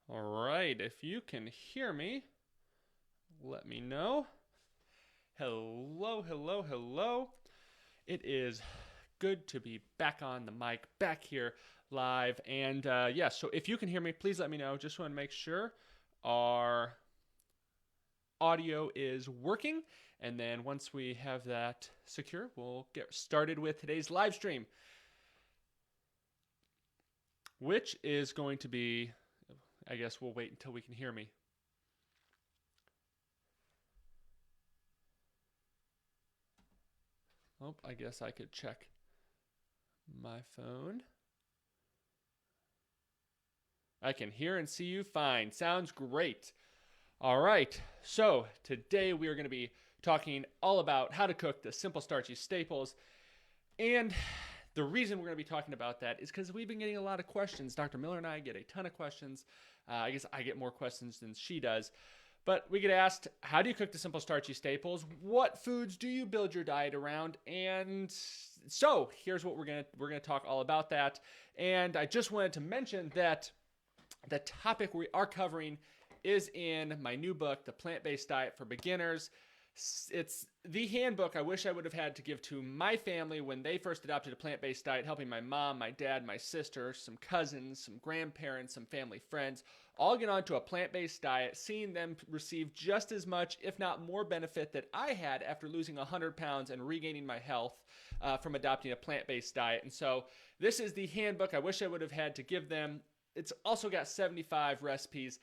All right, if you can hear me, let me know. Hello, hello, hello. It is good to be back on the mic, back here live. And so if you can hear me, please let me know. Just want to make sure our audio is working. And then once we have that secure, we'll get started with today's live stream, which is going to be, I guess we'll wait until we can hear me. Oh, I guess I could check my phone. I can hear and see you fine. Sounds great. All right, so today we are going to be talking all about how to cook the simple starchy staples. And the reason we're going to be talking about that is because we've been getting a lot of questions. Dr. Miller and I get a ton of questions. I guess I get more questions than she does. But we get asked, how do you cook the simple starchy staples? What foods do you build your diet around? And so here's what we're gonna talk all about that. And I just wanted to mention that the topic we are covering is in my new book, The Plant-Based Diet for Beginners. It's the handbook I wish I would have had to give to my family when they first adopted a plant-based diet, helping my mom, my dad, my sister, some cousins, some grandparents, some family friends all get onto a plant-based diet, seeing them receive just as much, if not more benefit that I had after losing 100 pounds and regaining my health from adopting a plant-based diet. And so this is the handbook I wish I would have had to give them. It's also got 75 recipes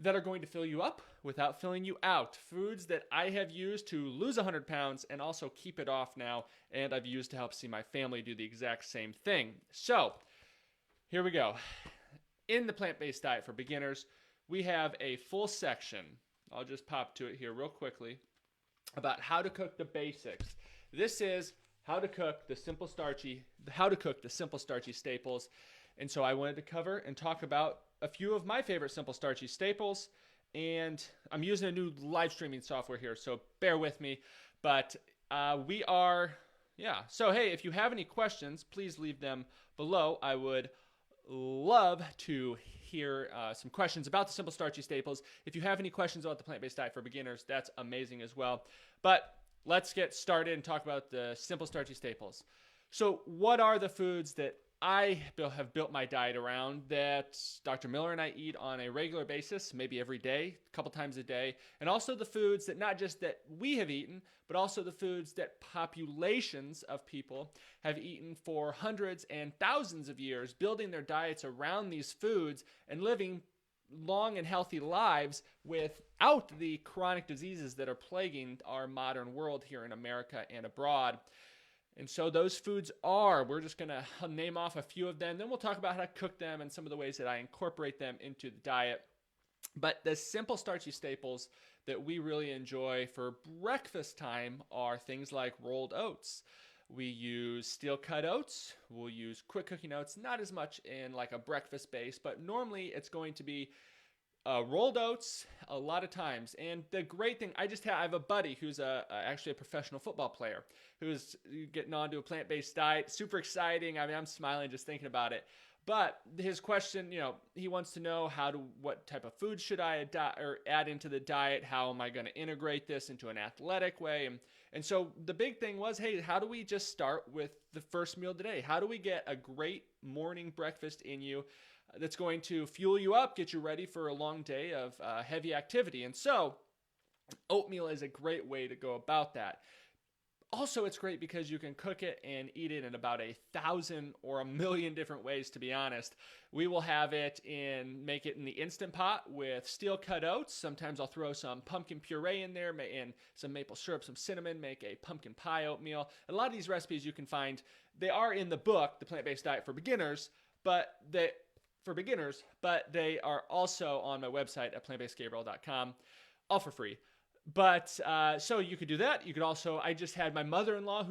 that are going to fill you up without filling you out. Foods that I have used to lose 100 pounds and also keep it off now, and I've used to help see my family do the exact same thing. So, here we go. In the plant-based diet for beginners, we have a full section. I'll just pop to it here real quickly about how to cook the basics. This is how to cook the simple starchy staples. And so I wanted to cover and talk about a few of my favorite simple starchy staples. And I'm using a new live streaming software here, so bear with me. But So hey, if you have any questions, please leave them below. I would love to hear some questions about the simple starchy staples. If you have any questions about the plant-based diet for beginners, that's amazing as well. But let's get started and talk about the simple starchy staples. So what are the foods that I have built my diet around that Dr. Miller and I eat on a regular basis, maybe every day, a couple times a day, and also the foods that not just that we have eaten, but also the foods that populations of people have eaten for hundreds and thousands of years, building their diets around these foods and living long and healthy lives without the chronic diseases that are plaguing our modern world here in America and abroad. And so those foods we're just going to name off a few of them. Then we'll talk about how to cook them and some of the ways that I incorporate them into the diet. But the simple starchy staples that we really enjoy for breakfast time are things like rolled oats. We use steel cut oats. We'll use quick cooking oats, not as much in like a breakfast base, but normally it's going to be rolled oats a lot of times. And the great thing, I have a buddy who's actually a professional football player who's getting onto a plant-based diet. Super exciting. I mean, I'm smiling just thinking about it. But his question, he wants to know what type of food should I add into the diet? How am I going to integrate this into an athletic way? And so the big thing was, hey, how do we just start with the first meal today? How do we get a great morning breakfast in you that's going to fuel you up, get you ready for a long day of heavy activity? And so oatmeal is a great way to go about that. Also, it's great because you can cook it and eat it in about 1,000 or 1,000,000 different ways, to be honest. We will make it in the Instant Pot with steel cut oats. Sometimes I'll throw some pumpkin puree in there and some maple syrup, some cinnamon, make a pumpkin pie oatmeal. A lot of these recipes you can find, they are in the book, The Plant-Based Diet for Beginners, but they are also on my website at plantbasedgabriel.com, all for free. But so you could do that. You could also, I just had my mother-in-law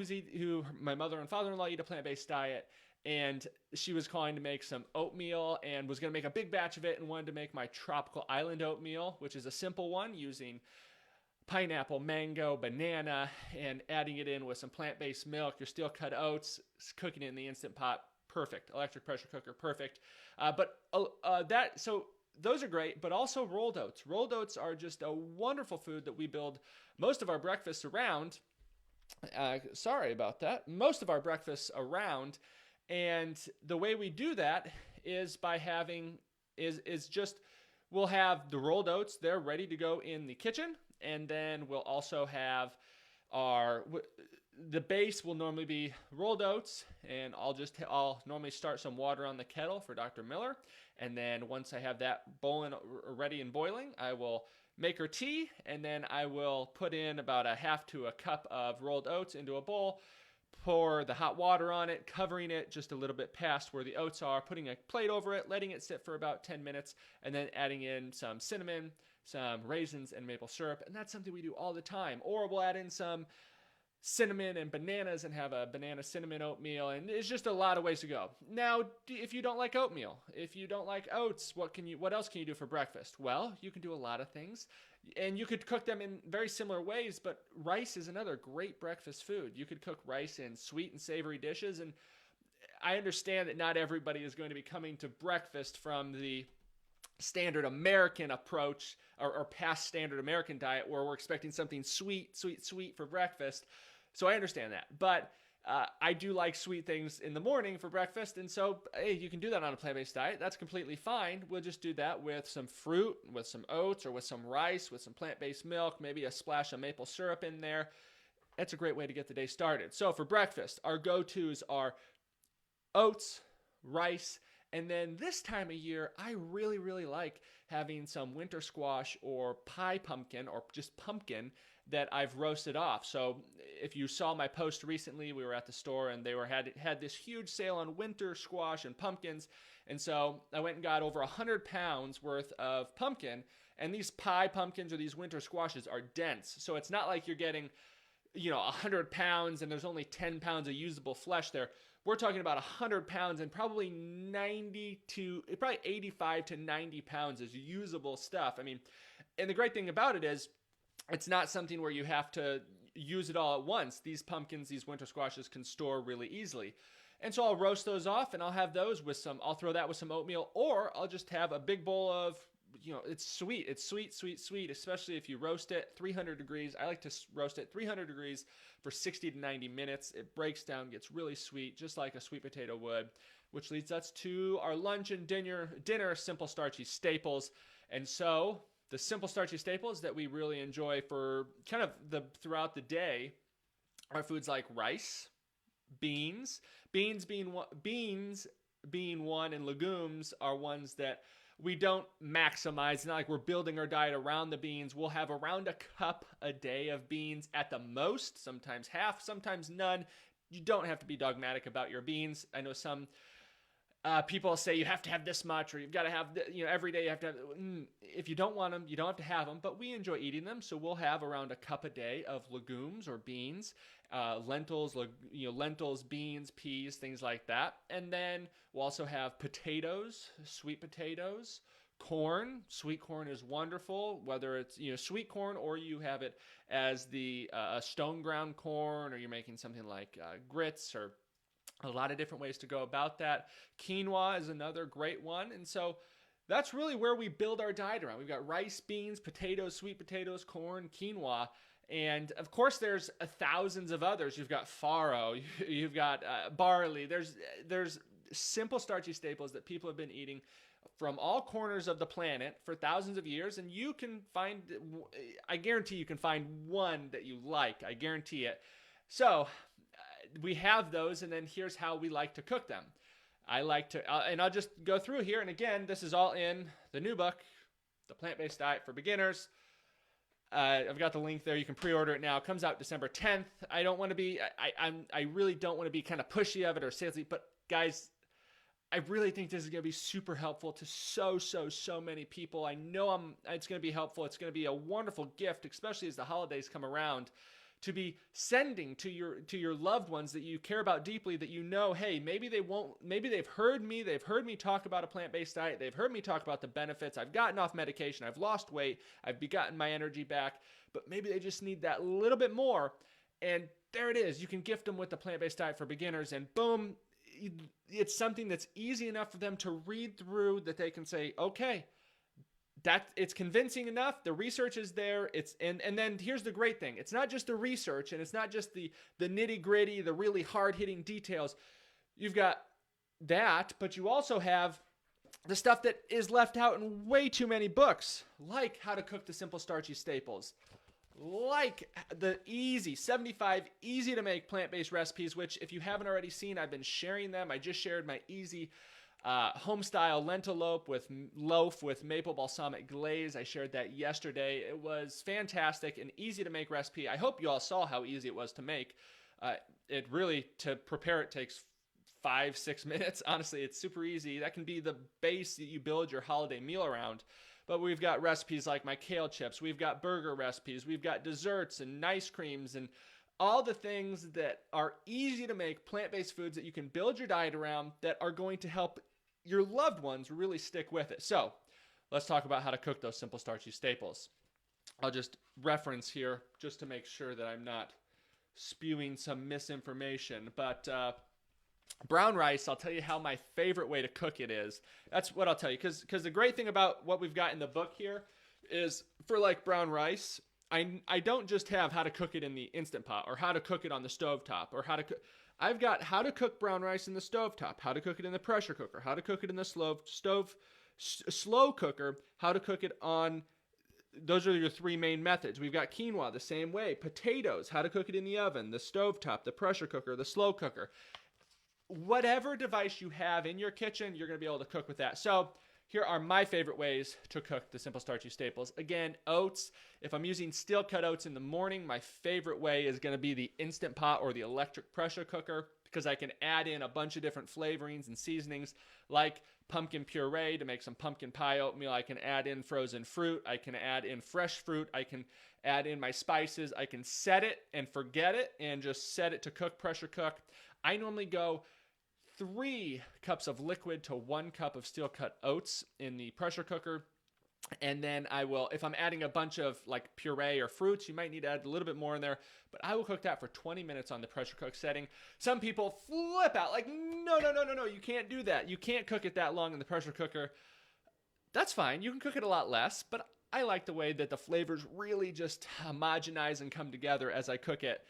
my mother and father-in-law eat a plant-based diet, and she was calling to make some oatmeal and was going to make a big batch of it and wanted to make my tropical island oatmeal, which is a simple one using pineapple, mango, banana, and adding it in with some plant-based milk, your steel-cut oats, cooking it in the Instant Pot. Perfect. Electric pressure cooker, perfect. So those are great, but also rolled oats. Rolled oats are just a wonderful food that we build most of our breakfasts around. Sorry about that. Most of our breakfasts around. And the way we do that is by having, is just, we'll have the rolled oats. They're ready to go in the kitchen. And then we'll also have the base will normally be rolled oats, and I'll normally start some water on the kettle for Dr. Miller. And then once I have that ready and boiling, I will make her tea, and then I will put in about a half to a cup of rolled oats into a bowl, pour the hot water on it, covering it just a little bit past where the oats are, putting a plate over it, letting it sit for about 10 minutes, and then adding in some cinnamon, some raisins, and maple syrup. And that's something we do all the time. Or we'll add in some cinnamon and bananas and have a banana cinnamon oatmeal, and it's just a lot of ways to go. Now, if you don't like oatmeal, if you don't like oats, what else can you do for breakfast? Well, you can do a lot of things, and you could cook them in very similar ways, but rice is another great breakfast food. You could cook rice in sweet and savory dishes, and I understand that not everybody is going to be coming to breakfast from the standard American approach or past standard American diet where we're expecting something sweet for breakfast. So I understand that. But I do like sweet things in the morning for breakfast. And so, hey, you can do that on a plant-based diet. That's completely fine. We'll just do that with some fruit, with some oats, or with some rice, with some plant-based milk, maybe a splash of maple syrup in there. That's a great way to get the day started. So for breakfast, our go-tos are oats, rice, and then this time of year, I really, really like having some winter squash or pie pumpkin or just pumpkin that I've roasted off. So if you saw my post recently, we were at the store and they had this huge sale on winter squash and pumpkins. And so I went and got over 100 pounds worth of pumpkin. And these pie pumpkins or these winter squashes are dense. So it's not like you're getting, 100 pounds and there's only 10 pounds of usable flesh there. We're talking about 100 pounds and probably 85 to 90 pounds is usable stuff. I mean, and the great thing about it is it's not something where you have to use it all at once. These pumpkins, these winter squashes can store really easily. And so I'll roast those off and I'll have those I'll throw that with some oatmeal, or I'll just have a big bowl of, it's sweet. It's sweet, especially if you roast it 300 degrees. I like to roast it 300 degrees for 60 to 90 minutes. It breaks down, gets really sweet, just like a sweet potato would, which leads us to our lunch and dinner simple starchy staples. And so the simple starchy staples that we really enjoy for kind of throughout the day are foods like rice, beans being one, and legumes are ones that we don't maximize. It's not like we're building our diet around the beans. We'll have around a cup a day of beans at the most, sometimes half, sometimes none. You don't have to be dogmatic about your beans. I know some people say you have to have this much, or you've got to have, every day you have to have. If you don't want them, you don't have to have them, but we enjoy eating them. So we'll have around a cup a day of legumes or beans, lentils, lentils, beans, peas, things like that. And then we'll also have potatoes, sweet potatoes, corn. Sweet corn is wonderful, whether it's, sweet corn, or you have it as the stone ground corn, or you're making something like grits, or a lot of different ways to go about that. Quinoa is another great one. And so that's really where we build our diet around. We've got rice, beans, potatoes, sweet potatoes, corn, quinoa. And of course, there's thousands of others. You've got farro, you've got barley. There's simple starchy staples that people have been eating from all corners of the planet for thousands of years. And you can find, I guarantee you can find one that you like. I guarantee it. So we have those, and then here's how we like to cook them. I like to, and I'll just go through here. And again, this is all in the new book, The Plant-Based Diet for Beginners. I've got the link there. You can pre-order it now. It comes out December 10th. I don't want to be, I really don't want to be kind of pushy of it or salesy, but guys, I really think this is going to be super helpful to so many people. I know it's going to be helpful. It's going to be a wonderful gift, especially as the holidays come around, to be sending to your loved ones that you care about deeply, that hey, maybe they've heard me talk about a plant-based diet, they've heard me talk about the benefits, I've gotten off medication, I've lost weight, I've gotten my energy back, but maybe they just need that little bit more. And there it is. You can gift them with the Plant-Based Diet for Beginners, and boom, it's something that's easy enough for them to read through that they can say, okay, that it's convincing enough. The research is there. And then here's the great thing. It's not just the research, and it's not just the nitty gritty, the really hard hitting details. You've got that, but you also have the stuff that is left out in way too many books, like how to cook the simple starchy staples, like the 75 easy to make plant-based recipes, which if you haven't already seen, I've been sharing them. I just shared my easy home-style lentil loaf with maple balsamic glaze. I shared that yesterday. It was fantastic, an easy-to-make recipe. I hope you all saw how easy it was to make. It really, to prepare it takes 5-6 minutes. Honestly, it's super easy. That can be the base that you build your holiday meal around. But we've got recipes like my kale chips. We've got burger recipes. We've got desserts and ice creams and all the things that are easy to make plant-based foods that you can build your diet around that are going to help your loved ones really stick with it. So let's talk about how to cook those simple starchy staples. I'll just reference here just to make sure that I'm not spewing some misinformation. But brown rice, I'll tell you how my favorite way to cook it is. That's what I'll tell you. Because the great thing about what we've got in the book here is for like brown rice, I don't just have how to cook it in the Instant Pot or how to cook it on the stovetop or how to cook. I've got how to cook brown rice in the stovetop, how to cook it in the pressure cooker, how to cook it in the slow cooker, how to cook it on. Those are your three main methods. We've got quinoa the same way. Potatoes, how to cook it in the oven, the stovetop, the pressure cooker, the slow cooker. Whatever device you have in your kitchen, you're going to be able to cook with that. So here are my favorite ways to cook the simple starchy staples. Again, oats. If I'm using steel cut oats in the morning, my favorite way is going to be the Instant Pot or the electric pressure cooker because I can add in a bunch of different flavorings and seasonings like pumpkin puree to make some pumpkin pie oatmeal. I can add in frozen fruit. I can add in fresh fruit. I can add in my spices. I can set it and forget it and just set it to cook, pressure cook. I normally go 3 cups of liquid to 1 cup of steel cut oats in the pressure cooker. And then I will, if I'm adding a bunch of like puree or fruits, you might need to add a little bit more in there, but I will cook that for 20 minutes on the pressure cook setting. Some people flip out like, no, you can't do that. You can't cook it that long in the pressure cooker. That's fine. You can cook it a lot less, but I like the way that the flavors really just homogenize and come together as I cook it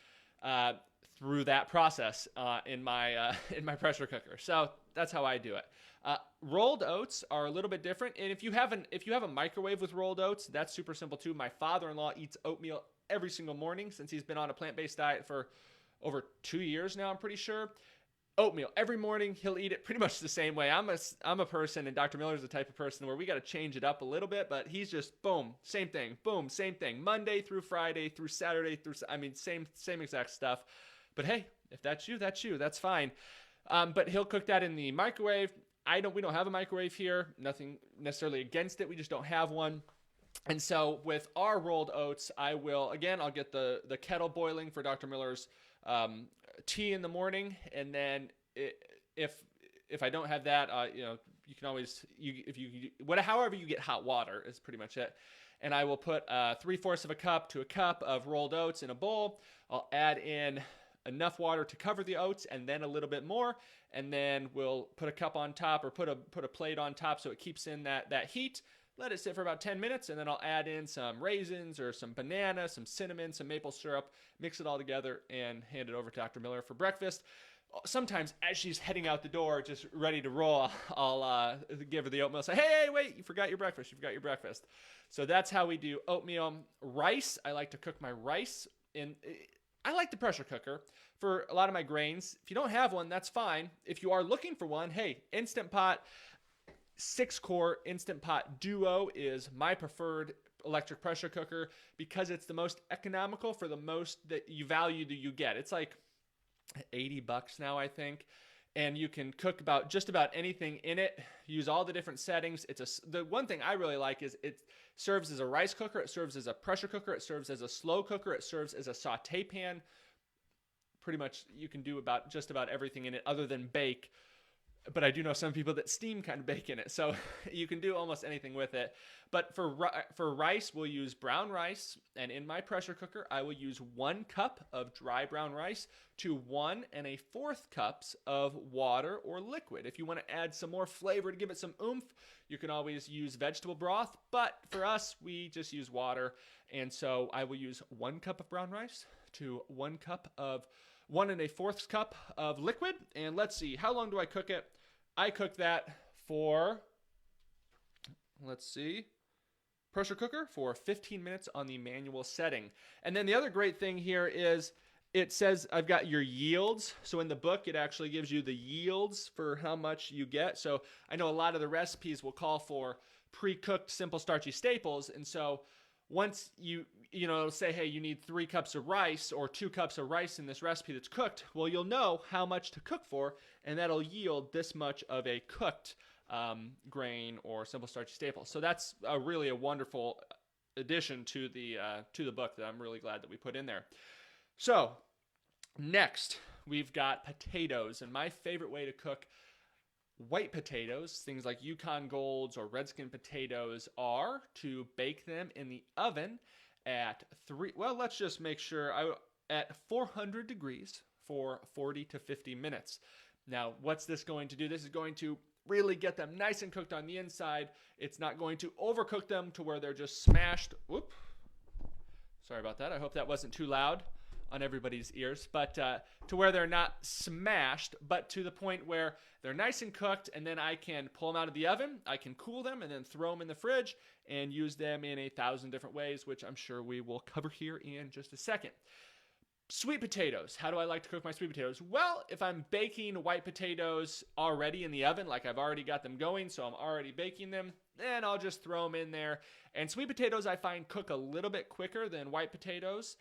through that process in my pressure cooker. So that's how I do it. Rolled oats are a little bit different, and if you have a microwave with rolled oats, that's super simple too. My father-in-law eats oatmeal every single morning since he's been on a plant-based diet for over 2 years now. I'm pretty sure. Oatmeal every morning, he'll eat it pretty much the same way. I'm a person, and Dr. Miller's the type of person where we got to change it up a little bit, but he's just boom, same thing, Monday through Friday through Saturday same exact stuff. But hey, if that's you, that's fine. But he'll cook that in the microwave. We don't have a microwave here. Nothing necessarily against it. We just don't have one. And so with our rolled oats, I'll get the kettle boiling for Dr. Miller's tea in the morning. And then if I don't have that, you can always, however you get hot water is pretty much it. And I will put 3/4 of a cup to a cup of rolled oats in a bowl. I'll add in enough water to cover the oats and then a little bit more, and then we'll put a cup on top or put a plate on top so it keeps in that heat. Let it sit for about 10 minutes, and then I'll add in some raisins or some banana, some cinnamon, some maple syrup, mix it all together, and hand it over to Dr. Miller for breakfast. Sometimes as she's heading out the door, just ready to roll, I'll give her the oatmeal, say, hey, wait, you forgot your breakfast. So that's how we do oatmeal. Rice, I like to cook my rice in... I like the pressure cooker for a lot of my grains. If you don't have one, that's fine. If you are looking for one, hey, Instant Pot 6-core Instant Pot Duo is my preferred electric pressure cooker because it's the most economical for the most that you value that you get. It's like $80 now, I think. And you can cook just about anything in it. Use all the different settings. The one thing I really like is it serves as a rice cooker. It serves as a pressure cooker. It serves as a slow cooker. It serves as a saute pan. Pretty much you can do just about everything in it other than bake. but I do know some people that steam kind of bake in it. So you can do almost anything with it. But for rice, we'll use brown rice. And in my pressure cooker, I will use 1 cup of dry brown rice to 1 1/4 cups of water or liquid. If you want to add some more flavor to give it some oomph, you can always use vegetable broth. But for us, we just use water. And so I will use 1 cup of brown rice to 1 1/4 cup of liquid. And let's see, how long do I cook it? I cook that for, let's see, pressure cooker for 15 minutes on the manual setting. And then the other great thing here is it says I've got your yields. So in the book, it actually gives you the yields for how much you get. So I know a lot of the recipes will call for pre-cooked simple starchy staples. And so once you say, hey, you need 3 cups of rice or 2 cups of rice in this recipe that's cooked, well, you'll know how much to cook for, and that'll yield this much of a cooked grain or simple starchy staple. So that's really a wonderful addition to the book that I'm really glad that we put in there. So next, we've got potatoes, and my favorite way to cook white potatoes, things like Yukon Golds or Redskin potatoes, are to bake them in the oven at let's just make sure, at 400 degrees for 40 to 50 minutes. Now, what's this going to do? This is going to really get them nice and cooked on the inside. It's not going to overcook them to where they're just smashed. Whoop. Sorry about that. I hope that wasn't too loud on everybody's ears, but to where they're not smashed, but to the point where they're nice and cooked, and then I can pull them out of the oven, I can cool them, and then throw them in the fridge and use them in 1,000 different ways, which I'm sure we will cover here in just a second. Sweet potatoes. How do I like to cook my sweet potatoes? Well, if I'm baking white potatoes already in the oven, like I've already got them going, so I'm already baking them, then I'll just throw them in there. And sweet potatoes, I find, cook a little bit quicker than white potatoes.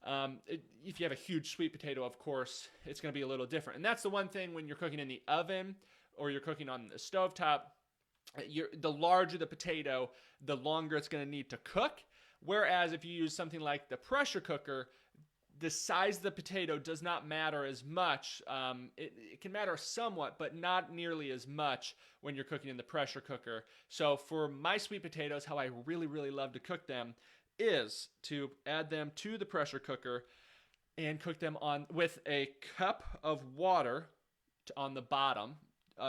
If you have a huge sweet potato, of course, it's going to be a little different. And that's the one thing when you're cooking in the oven or you're cooking on the stovetop, the larger the potato, the longer it's going to need to cook. Whereas if you use something like the pressure cooker, the size of the potato does not matter as much. It can matter somewhat, but not nearly as much when you're cooking in the pressure cooker. So for my sweet potatoes, how I really, really love to cook them is to add them to the pressure cooker and cook them with a cup of water on the bottom.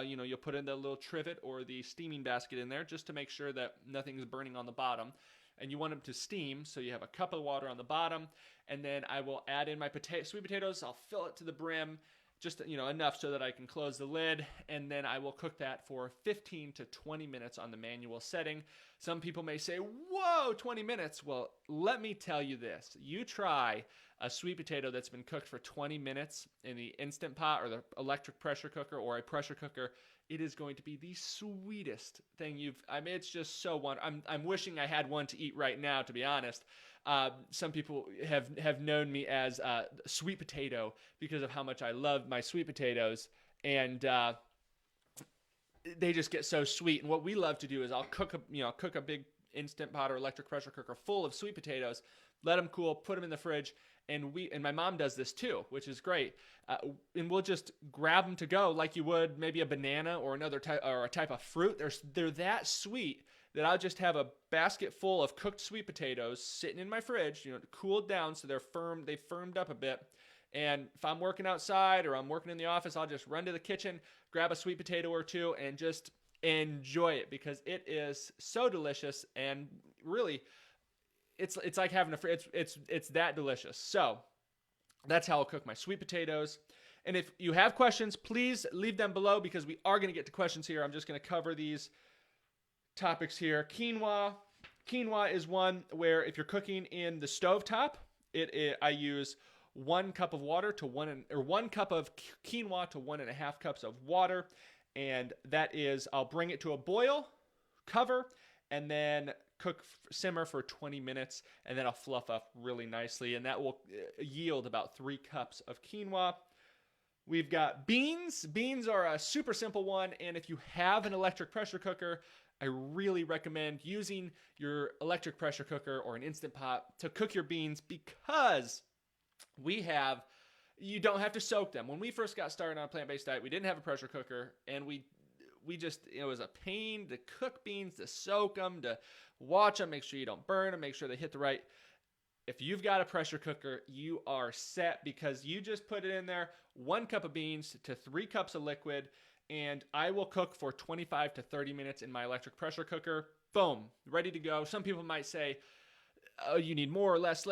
You'll put in the little trivet or the steaming basket in there just to make sure that nothing's burning on the bottom. And you want them to steam, so you have a cup of water on the bottom, and then I will add in my sweet potatoes. I'll fill it to the brim, just enough so that I can close the lid, and then I will cook that for 15 to 20 minutes on the manual setting. Some people may say, whoa, 20 minutes. Well, let me tell you this. You try a sweet potato that's been cooked for 20 minutes in the Instant Pot or the electric pressure cooker or a pressure cooker. It is going to be the sweetest thing it's just so wonderful. I'm wishing I had one to eat right now, to be honest. Some people have known me as sweet potato because of how much I love my sweet potatoes, and they just get so sweet. And what we love to do is I'll cook a big Instant Pot or electric pressure cooker full of sweet potatoes, let them cool, put them in the fridge, and my mom does this too, which is great. And we'll just grab them to go like you would maybe a banana or another type or a type of fruit. They're that sweet that I'll just have a basket full of cooked sweet potatoes sitting in my fridge, cooled down so they've firmed up a bit. And if I'm working outside or I'm working in the office, I'll just run to the kitchen, grab a sweet potato or two, and just enjoy it because it is so delicious. And really, it's like having it's that delicious. So that's how I'll cook my sweet potatoes. And if you have questions, please leave them below because we are going to get to questions here. I'm just going to cover these topics here. Quinoa. Quinoa is one where if you're cooking in the stovetop, I use 1 cup of water to 1 cup of quinoa to 1.5 cups of water. And that is, I'll bring it to a boil, cover, and then simmer for 20 minutes, and then I'll fluff up really nicely, and that will yield about 3 cups of quinoa. We've got beans. Beans are a super simple one, and if you have an electric pressure cooker, I really recommend using your electric pressure cooker or an Instant Pot to cook your beans because we have, You don't have to soak them. When we first got started on a plant-based diet, we didn't have a pressure cooker, and we just, it was a pain to cook beans, to soak them, to watch them, make sure you don't burn them, make sure they hit the right. If you've got a pressure cooker, you are set, because you just put it in there, 1 cup of beans to 3 cups of liquid, and I will cook for 25 to 30 minutes in my electric pressure cooker. Boom, ready to go. Some people might say, oh, you need more or less.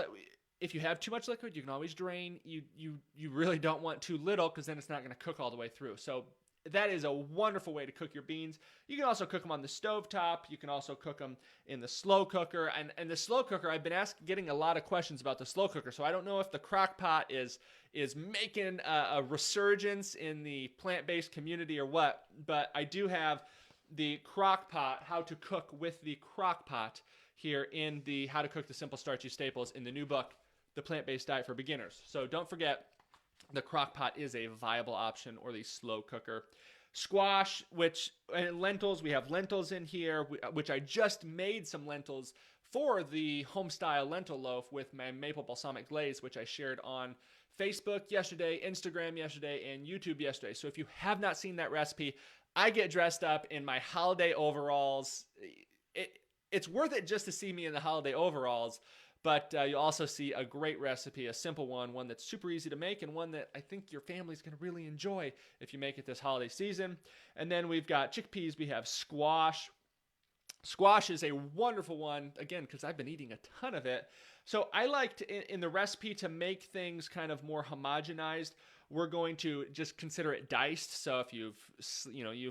If you have too much liquid, you can always drain. You really don't want too little, because then it's not going to cook all the way through. So that is a wonderful way to cook your beans. You can also cook them on the stovetop. You can also cook them in the slow cooker. And the slow cooker, I've been getting a lot of questions about the slow cooker. So I don't know if the crock pot is making a resurgence in the plant-based community or what, but I do have the crock pot, how to cook with the crock pot, here in the How to Cook the Simple Starchy Staples in the new book, The Plant-Based Diet for Beginners. So don't forget, the crock pot is a viable option, or the slow cooker. Squash, and lentils, we have lentils in here, which I just made some lentils for the home-style lentil loaf with my maple balsamic glaze, which I shared on Facebook yesterday, Instagram yesterday, and YouTube yesterday. So if you have not seen that recipe, I get dressed up in my holiday overalls. It's worth it just to see me in the holiday overalls, but you'll also see a great recipe, a simple one that's super easy to make, and one that I think your family's going to really enjoy if you make it this holiday season. And then we've got chickpeas, we have squash. Squash is a wonderful one, again, because I've been eating a ton of it. So I liked in the recipe to make things kind of more homogenized. We're going to just consider it diced. So if you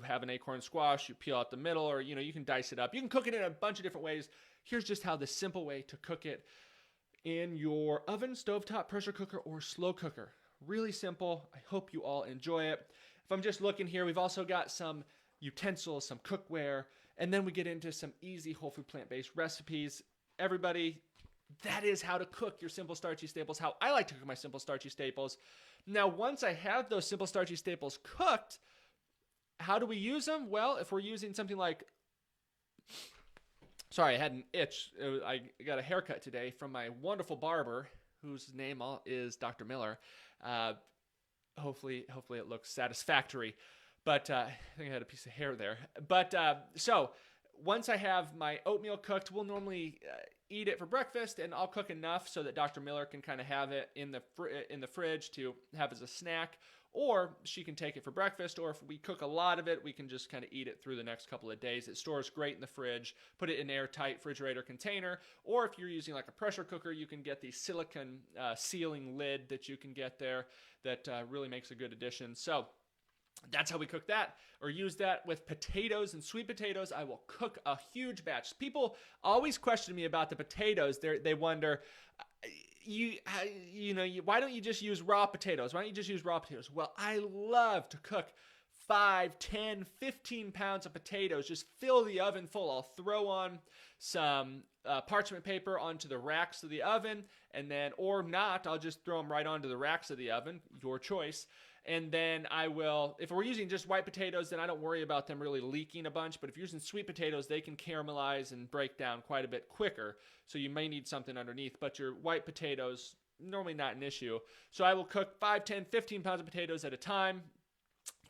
have an acorn squash, you peel out the middle, or you can dice it up. You can cook it in a bunch of different ways. Here's just how the simple way to cook it in your oven, stovetop, pressure cooker, or slow cooker. Really simple. I hope you all enjoy it. If I'm just looking here, we've also got some utensils, some cookware, and then we get into some easy whole food plant-based recipes. Everybody, that is how to cook your simple starchy staples, how I like to cook my simple starchy staples. Now, once I have those simple starchy staples cooked, how do we use them? Well, if we're using something like, sorry, I had an itch. I got a haircut today from my wonderful barber, whose name is Dr. Miller. Hopefully it looks satisfactory. But I think I had a piece of hair there. But so once I have my oatmeal cooked, we'll normally eat it for breakfast, and I'll cook enough so that Dr. Miller can kind of have it in the fridge to have as a snack, or she can take it for breakfast, or if we cook a lot of it, we can just kind of eat it through the next couple of days. It stores great in the fridge. Put it in an airtight refrigerator container, or if you're using like a pressure cooker, you can get the silicone sealing lid that you can get there that really makes a good addition. So that's how we cook that, or use that with potatoes and sweet potatoes. I will cook a huge batch. People always question me about the potatoes. They wonder, why don't you just use raw potatoes? Why don't you just use raw potatoes? Well, I love to cook 5, 10, 15 pounds of potatoes. Just fill the oven full. I'll throw on some parchment paper onto the racks of the oven, and then, or not, I'll just throw them right onto the racks of the oven, your choice. And then I will, if we're using just white potatoes, then I don't worry about them really leaking a bunch. But if you're using sweet potatoes, they can caramelize and break down quite a bit quicker. So you may need something underneath. But your white potatoes, normally not an issue. So I will cook 5, 10, 15 pounds of potatoes at a time,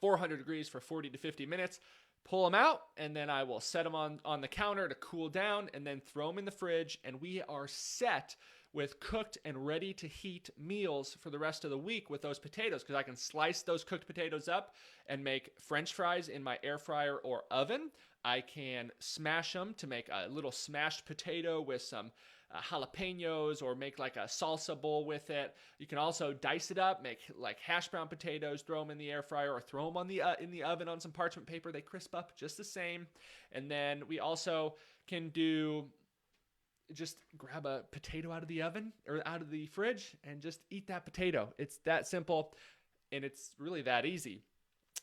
400 degrees for 40 to 50 minutes. Pull them out, and then I will set them on the counter to cool down, and then throw them in the fridge. And we are set with cooked and ready to heat meals for the rest of the week with those potatoes, because I can slice those cooked potatoes up and make French fries in my air fryer or oven. I can smash them to make a little smashed potato with some jalapenos, or make like a salsa bowl with it. You can also dice it up, make like hash brown potatoes, throw them in the air fryer, or throw them in the oven on some parchment paper. They crisp up just the same. And then we also can just grab a potato out of the oven or out of the fridge and just eat that potato. It's that simple, and it's really that easy.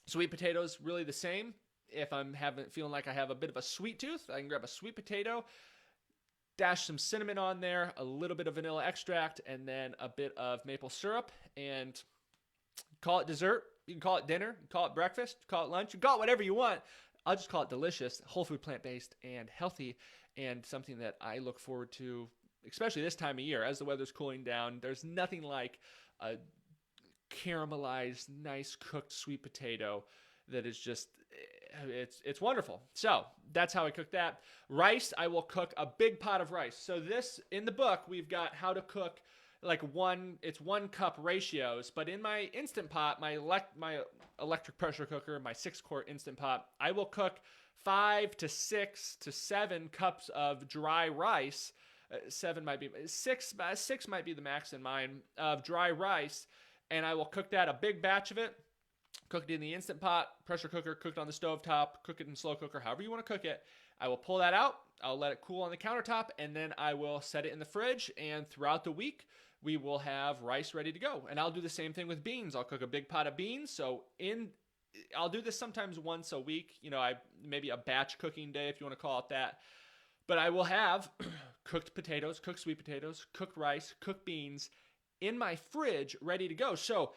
Sweet potatoes, really the same. If I'm feeling like I have a bit of a sweet tooth, I can grab a sweet potato, dash some cinnamon on there, a little bit of vanilla extract, and then a bit of maple syrup, and call it dessert. You can call it dinner, you can call it breakfast, call it lunch, you can call it whatever you want. I'll just call it delicious, whole food, plant-based, and healthy, and something that I look forward to, especially this time of year as the weather's cooling down. There's nothing like a caramelized, nice cooked sweet potato that is just, it's wonderful. So that's how I cook that. Rice, I will cook a big pot of rice. So this, in the book, we've got how to cook like it's 1 cup ratios, but in my Instant Pot, my electric pressure cooker, my 6-quart Instant Pot, I will cook 5 to 6 to 7 cups of dry rice. 7 might be 6 might be the max in mine, of dry rice, and I will cook that, a big batch of it. Cook it in the Instant Pot, pressure cooker, cook it on the stovetop, cook it in slow cooker, however you want to cook it. I will pull that out. I'll let it cool on the countertop, and then I will set it in the fridge. And throughout the week, we will have rice ready to go. And I'll do the same thing with beans. I'll cook a big pot of beans. I'll do this sometimes once a week. Maybe a batch cooking day, if you want to call it that. But I will have cooked potatoes, cooked sweet potatoes, cooked rice, cooked beans in my fridge ready to go. So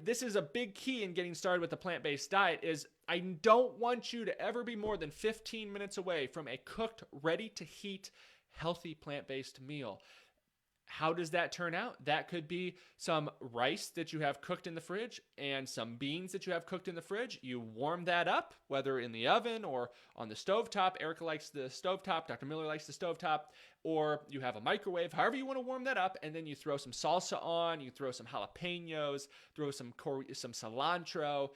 this is a big key in getting started with the plant-based diet, is I don't want you to ever be more than 15 minutes away from a cooked, ready-to-heat, healthy plant-based meal. How does that turn out? That could be some rice that you have cooked in the fridge and some beans that you have cooked in the fridge. You warm that up, whether in the oven or on the stovetop. Erica likes the stovetop. Dr. Miller likes the stovetop. Or you have a microwave, however you want to warm that up, and then you throw some salsa on, you throw some jalapenos, throw some cilantro,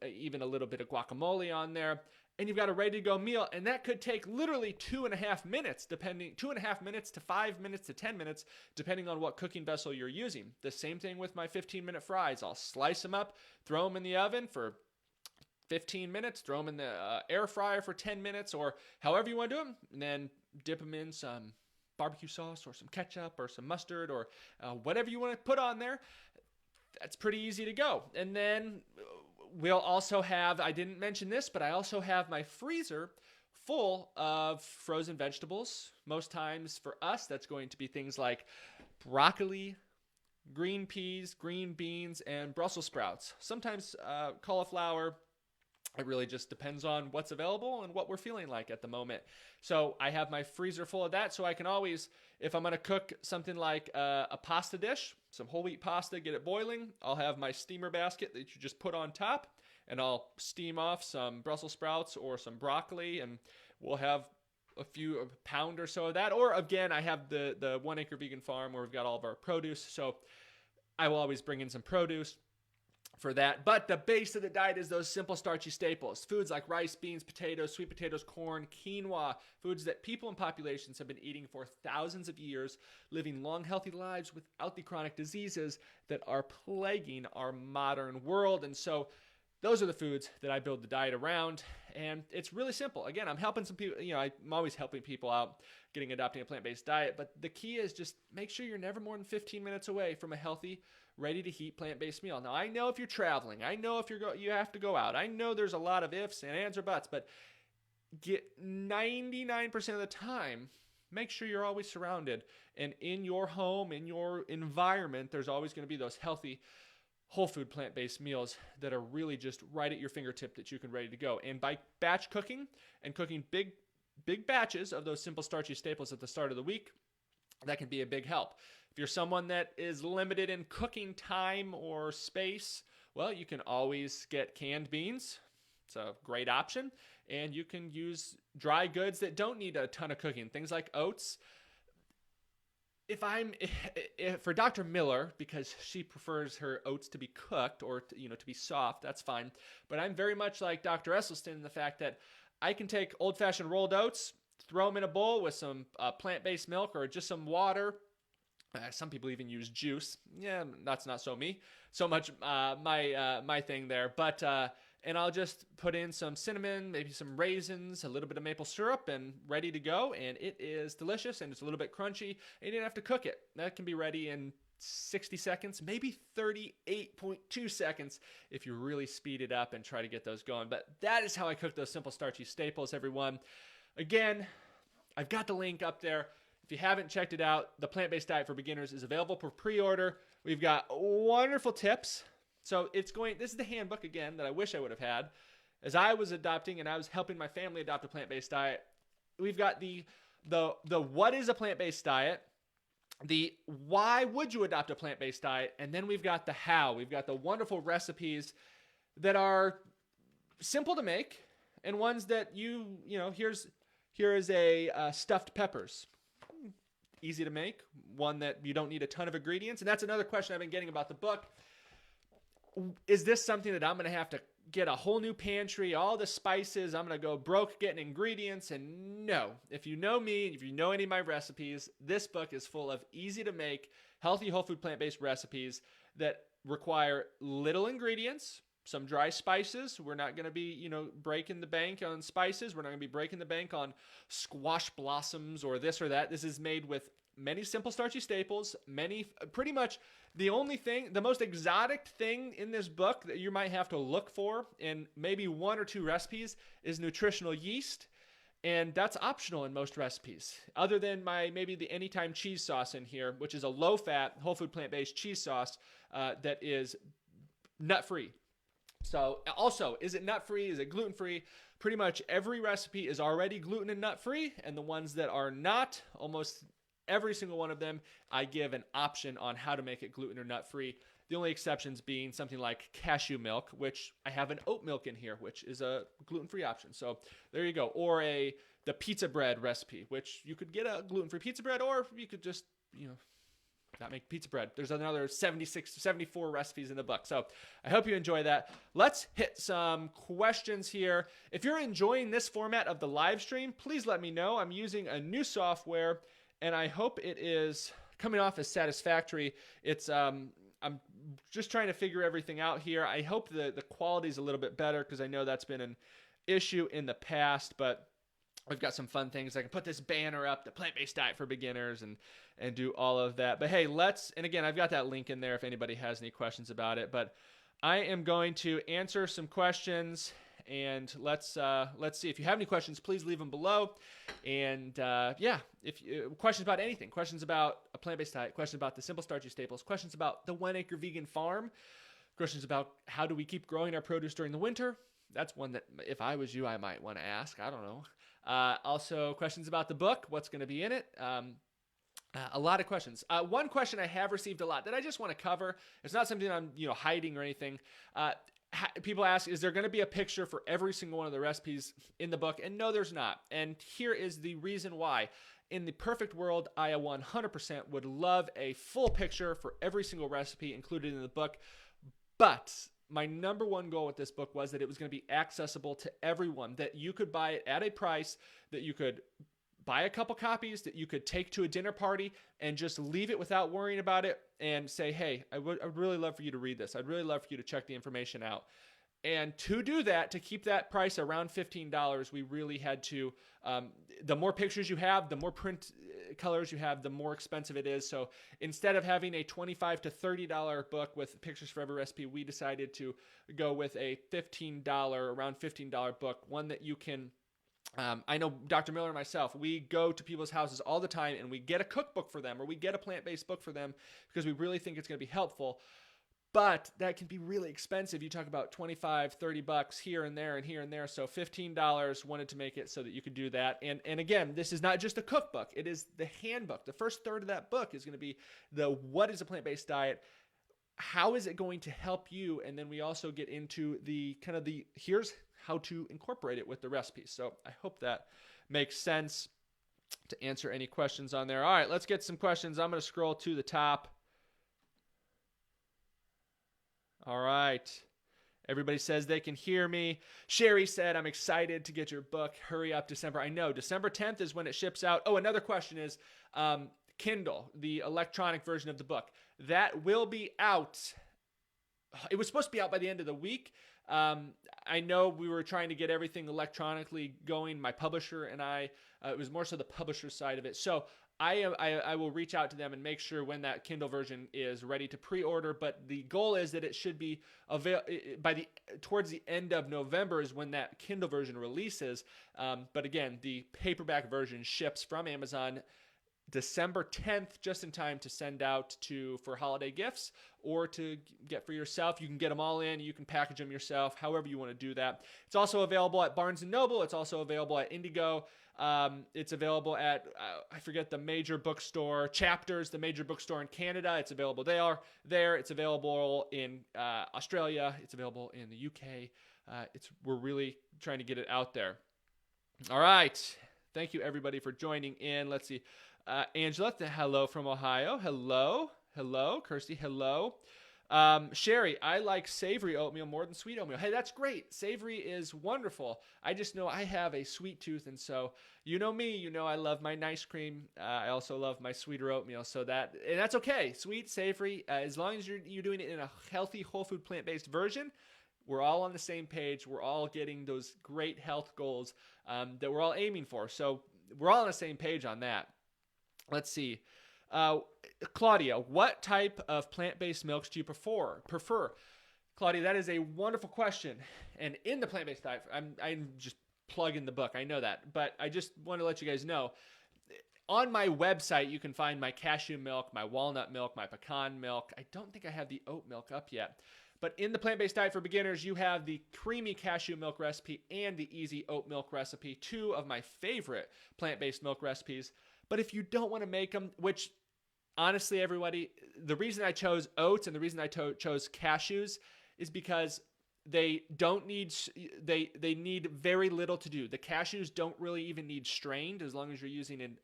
even a little bit of guacamole on there, and you've got a ready-to-go meal. And that could take literally 2.5 minutes, 2.5 minutes to 5 minutes to 10 minutes, depending on what cooking vessel you're using. The same thing with my 15-minute fries. I'll slice them up, throw them in the oven for 15 minutes, throw them in the air fryer for 10 minutes, or however you want to do them, and then dip them in some barbecue sauce or some ketchup or some mustard or whatever you want to put on there. That's pretty easy to go. And then we'll also have, I didn't mention this, but I also have my freezer full of frozen vegetables. Most times for us, that's going to be things like broccoli, green peas, green beans, and Brussels sprouts. Sometimes cauliflower. It really just depends on what's available and what we're feeling like at the moment. So I have my freezer full of that, so I can always, if I'm going to cook something like a pasta dish, some whole wheat pasta, get it boiling, I'll have my steamer basket that you just put on top, and I'll steam off some Brussels sprouts or some broccoli, and we'll have a pound or so of that. Or again, I have the 1 acre vegan farm where we've got all of our produce, so I will always bring in some produce for that. But the base of the diet is those simple starchy staples. Foods like rice, beans, potatoes, sweet potatoes, corn, quinoa, foods that people and populations have been eating for thousands of years, living long, healthy lives without the chronic diseases that are plaguing our modern world. And so those are the foods that I build the diet around. And it's really simple. Again, I'm helping some people, I'm always helping people out adopting a plant-based diet. But the key is just make sure you're never more than 15 minutes away from a healthy, ready-to-heat plant-based meal. Now, I know if you're traveling, I know if you have to go out, I know there's a lot of ifs and ands or buts, but get 99% of the time, make sure you're always surrounded. And in your home, in your environment, there's always going to be those healthy, whole food plant-based meals that are really just right at your fingertip that you can ready to go. And by batch cooking and cooking big batches of those simple starchy staples at the start of the week, that can be a big help. If you're someone that is limited in cooking time or space, well, you can always get canned beans. It's a great option. And you can use dry goods that don't need a ton of cooking, things like oats. For Dr. Miller, because she prefers her oats to be cooked or to be soft, that's fine. But I'm very much like Dr. Esselstyn in the fact that I can take old-fashioned rolled oats, throw them in a bowl with some plant-based milk or just some water. Some people even use juice. Yeah, that's not so much my thing there. But and I'll just put in some cinnamon, maybe some raisins, a little bit of maple syrup, and ready to go. And it is delicious, and it's a little bit crunchy. And you didn't have to cook it. That can be ready in 60 seconds, maybe 38.2 seconds if you really speed it up and try to get those going. But that is how I cook those simple starchy staples, everyone. Again, I've got the link up there. If you haven't checked it out, the Plant-Based Diet for Beginners is available for pre-order. We've got wonderful tips. So this is the handbook, again, that I wish I would have had. As I was adopting and I was helping my family adopt a plant-based diet, we've got the what is a plant-based diet, the why would you adopt a plant-based diet, and then we've got the how. We've got the wonderful recipes that are simple to make and ones that here is a stuffed peppers. Easy to make, one that you don't need a ton of ingredients. And that's another question I've been getting about the book. Is this something that I'm going to have to get a whole new pantry, all the spices, I'm going to go broke getting ingredients? And no, if you know me, if you know any of my recipes, this book is full of easy to make, healthy, whole food, plant-based recipes that require little ingredients, some dry spices. We're not going to be, breaking the bank on spices. We're not going to be breaking the bank on squash blossoms or this or that. This is made with many simple starchy staples, pretty much the most exotic thing in this book that you might have to look for in maybe one or two recipes is nutritional yeast. And that's optional in most recipes, other than maybe the Anytime cheese sauce in here, which is a low-fat, whole food, plant-based cheese sauce that is nut-free. So also, is it nut-free? Is it gluten-free? Pretty much every recipe is already gluten and nut-free, and the ones that are not, almost every single one of them, I give an option on how to make it gluten or nut-free. The only exceptions being something like cashew milk, which I have an oat milk in here, which is a gluten-free option. So there you go. Or the pizza bread recipe, which you could get a gluten-free pizza bread, or you could just, not make pizza bread. There's another 74 recipes in the book. So I hope you enjoy that. Let's hit some questions here. If you're enjoying this format of the live stream, please let me know. I'm using a new software, and I hope it is coming off as satisfactory. I'm just trying to figure everything out here. I hope the quality is a little bit better because I know that's been an issue in the past, but we've got some fun things. I can put this banner up, the plant-based diet for beginners, and do all of that. But hey, and again, I've got that link in there if anybody has any questions about it. But I am going to answer some questions, and let's see. If you have any questions, please leave them below. And if questions about anything, questions about a plant-based diet, questions about the simple starchy staples, questions about the 1 acre vegan farm, questions about how do we keep growing our produce during the winter. That's one that if I was you, I might want to ask. I don't know. Also, questions about the book, what's going to be in it. A lot of questions. One question I have received a lot that I just want to cover. It's not something I'm hiding or anything. People ask, is there going to be a picture for every single one of the recipes in the book? And no, there's not. And here is the reason why. In the perfect world, I 100% would love a full picture for every single recipe included in the book. But my number one goal with this book was that it was going to be accessible to everyone, that you could buy it at a price, that you could buy a couple copies, that you could take to a dinner party and just leave it without worrying about it and say, hey, I'd really love for you to read this. I'd really love for you to check the information out. And to do that, to keep that price around $15, we really had to, the more pictures you have, the more print colors you have, the more expensive it is. So instead of having a $25 to $30 book with pictures for every recipe, we decided to go with a around $15 book, one that you can, I know Dr. Miller and myself, we go to people's houses all the time and we get a cookbook for them or we get a plant-based book for them because we really think it's going to be helpful. But that can be really expensive. You talk about $25, $30 here and there and here and there. So $15, wanted to make it so that you could do that. And again, this is not just a cookbook. It is the handbook. The first third of that book is going to be what is a plant-based diet? How is it going to help you? And then we also get into here's how to incorporate it with the recipes. So I hope that makes sense to answer any questions on there. All right, let's get some questions. I'm going to scroll to the top. All right. Everybody says they can hear me. Sherry said, I'm excited to get your book. Hurry up, December. I know. December 10th is when it ships out. Oh, another question is Kindle, the electronic version of the book. That will be out. It was supposed to be out by the end of the week. I know we were trying to get everything electronically going, my publisher and I. It was more so the publisher side of it. So I will reach out to them and make sure when that Kindle version is ready to pre-order. But the goal is that it should be towards the end of November is when that Kindle version releases. But again, the paperback version ships from Amazon December 10th, just in time to send out for holiday gifts or to get for yourself. You can get them all in. You can package them yourself, however you want to do that. It's also available at Barnes & Noble. It's also available at Indigo. It's available at, I forget the major bookstore, Chapters, the major bookstore in Canada. It's available there. It's available in Australia. It's available in the UK. We're really trying to get it out there. All right. Thank you, everybody, for joining in. Let's see. Angela, hello from Ohio. Hello. Kirsty, hello. Sherry, I like savory oatmeal more than sweet oatmeal. Hey, that's great. Savory is wonderful. I just know I have a sweet tooth, and so you know me. You know I love my nice cream. I also love my sweeter oatmeal. And that's okay. Sweet, savory, as long as you're doing it in a healthy, whole food, plant-based version. We're all on the same page. We're all getting those great health goals that we're all aiming for. So we're all on the same page on that. Let's see. Claudia, what type of plant-based milks do you prefer? Claudia, that is a wonderful question. And in the plant-based diet, I'm just plugging the book. I know that. But I just want to let you guys know, on my website, you can find my cashew milk, my walnut milk, my pecan milk. I don't think I have the oat milk up yet. But in the plant-based diet for beginners, you have the creamy cashew milk recipe and the easy oat milk recipe, two of my favorite plant-based milk recipes. But if you don't want to make them, which honestly, everybody, the reason I chose oats and the reason I chose cashews is because they need very little to do. The cashews don't really even need strained as long as you're using an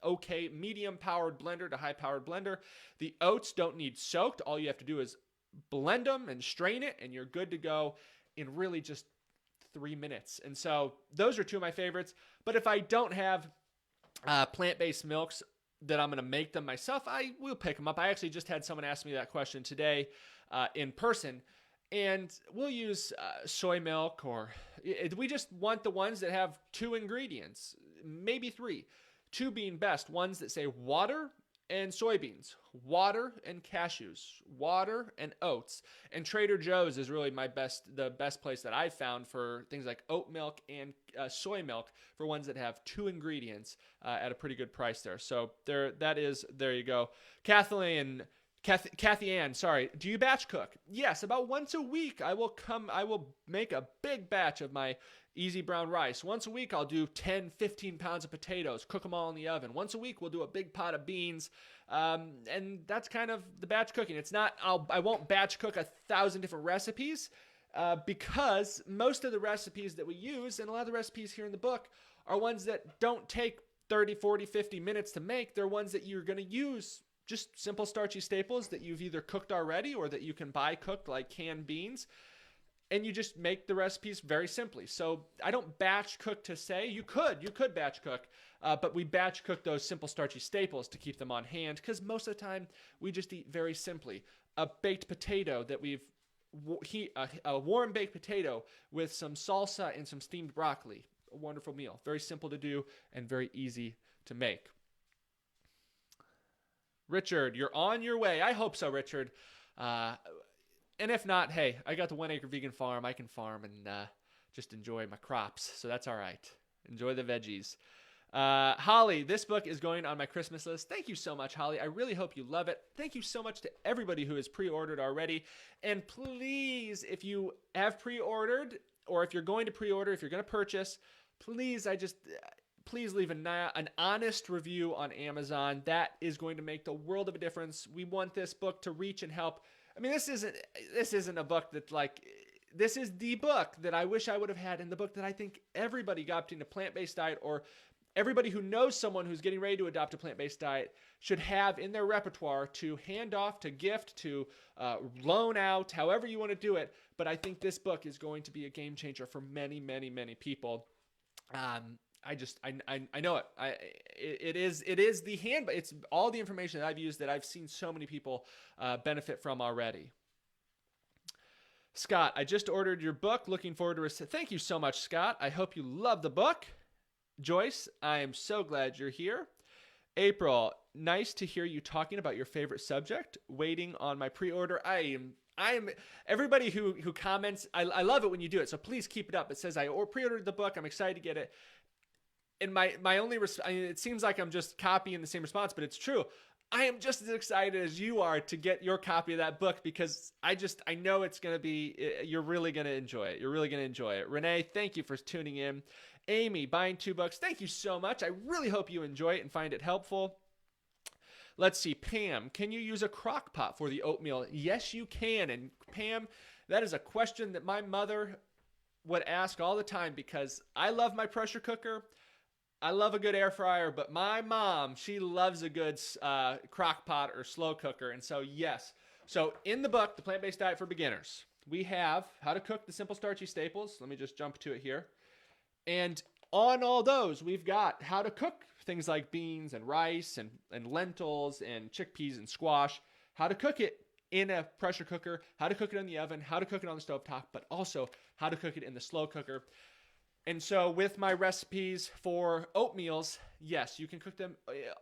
okay medium-powered blender to high-powered blender. The oats don't need soaked. All you have to do is blend them and strain it, and you're good to go in really just 3 minutes. And so those are two of my favorites. But if I don't have plant-based milks that I'm going to make them myself, I will pick them up. I actually just had someone ask me that question today in person, and we'll use soy milk, or we just want the ones that have 2 ingredients, maybe 3, 2 being best, ones that say water and soybeans, water and cashews, water and oats. And Trader Joe's is really the best place that I've found for things like oat milk and soy milk for ones that have 2 ingredients at a pretty good price there. So there you go. Kathy Ann, sorry. Do you batch cook? Yes, about once a week I will make a big batch of my easy brown rice. Once a week I'll do 10, 15 pounds of potatoes, cook them all in the oven. Once a week we'll do a big pot of beans. And that's kind of the batch cooking. It's not, I won't batch cook 1,000 different recipes because most of the recipes that we use, and a lot of the recipes here in the book, are ones that don't take 30, 40, 50 minutes to make. They're ones that you're going to use, just simple starchy staples that you've either cooked already or that you can buy cooked, like canned beans. And you just make the recipes very simply. So I don't batch cook to say. You could batch cook, but we batch cook those simple starchy staples to keep them on hand, because most of the time we just eat very simply. A baked potato that a warm baked potato with some salsa and some steamed broccoli. A wonderful meal. Very simple to do and very easy to make. Richard, you're on your way. I hope so, Richard. And if not, hey, I got the 1 acre vegan farm. I can farm and just enjoy my crops. So that's all right. Enjoy the veggies. Holly, this book is going on my Christmas list. Thank you so much, Holly. I really hope you love it. Thank you so much to everybody who has pre-ordered already. And please, if you have pre-ordered, or if you're going to pre-order, if you're going to purchase, please leave an honest review on Amazon. That is going to make the world of a difference. We want this book to reach and help. I mean, this isn't a book that, like, this is the book that I wish I would have had, and the book that I think everybody adopting a plant-based diet, or everybody who knows someone who's getting ready to adopt a plant-based diet, should have in their repertoire to hand off, to gift, to loan out, however you want to do it. But I think this book is going to be a game changer for many, many, many people. I know it. It is the handbook. It's all the information that I've used that I've seen so many people benefit from already. Scott, I just ordered your book. Looking forward to it. Thank you so much, Scott. I hope you love the book. Joyce, I am so glad you're here. April, nice to hear you talking about your favorite subject. Waiting on my pre-order. I am everybody who comments. I love it when you do it. So please keep it up. It says I pre-ordered the book. I'm excited to get it. And my only it seems like I'm just copying the same response, but it's true. I am just as excited as you are to get your copy of that book because I know it's going to be, you're really going to enjoy it. You're really going to enjoy it. Renee, thank you for tuning in. Amy, buying 2 books. Thank you so much. I really hope you enjoy it and find it helpful. Let's see. Pam, can you use a crock pot for the oatmeal? Yes, you can. And Pam, that is a question that my mother would ask all the time because I love my pressure cooker. I love a good air fryer, but my mom, she loves a good crock pot or slow cooker. And so, yes. So in the book, The Plant-Based Diet for Beginners, we have how to cook the simple starchy staples. Let me just jump to it here. And on all those, we've got how to cook things like beans and rice and lentils and chickpeas and squash, how to cook it in a pressure cooker, how to cook it in the oven, how to cook it on the stovetop, but also how to cook it in the slow cooker. And so with my recipes for oatmeals, yes, you can cook them.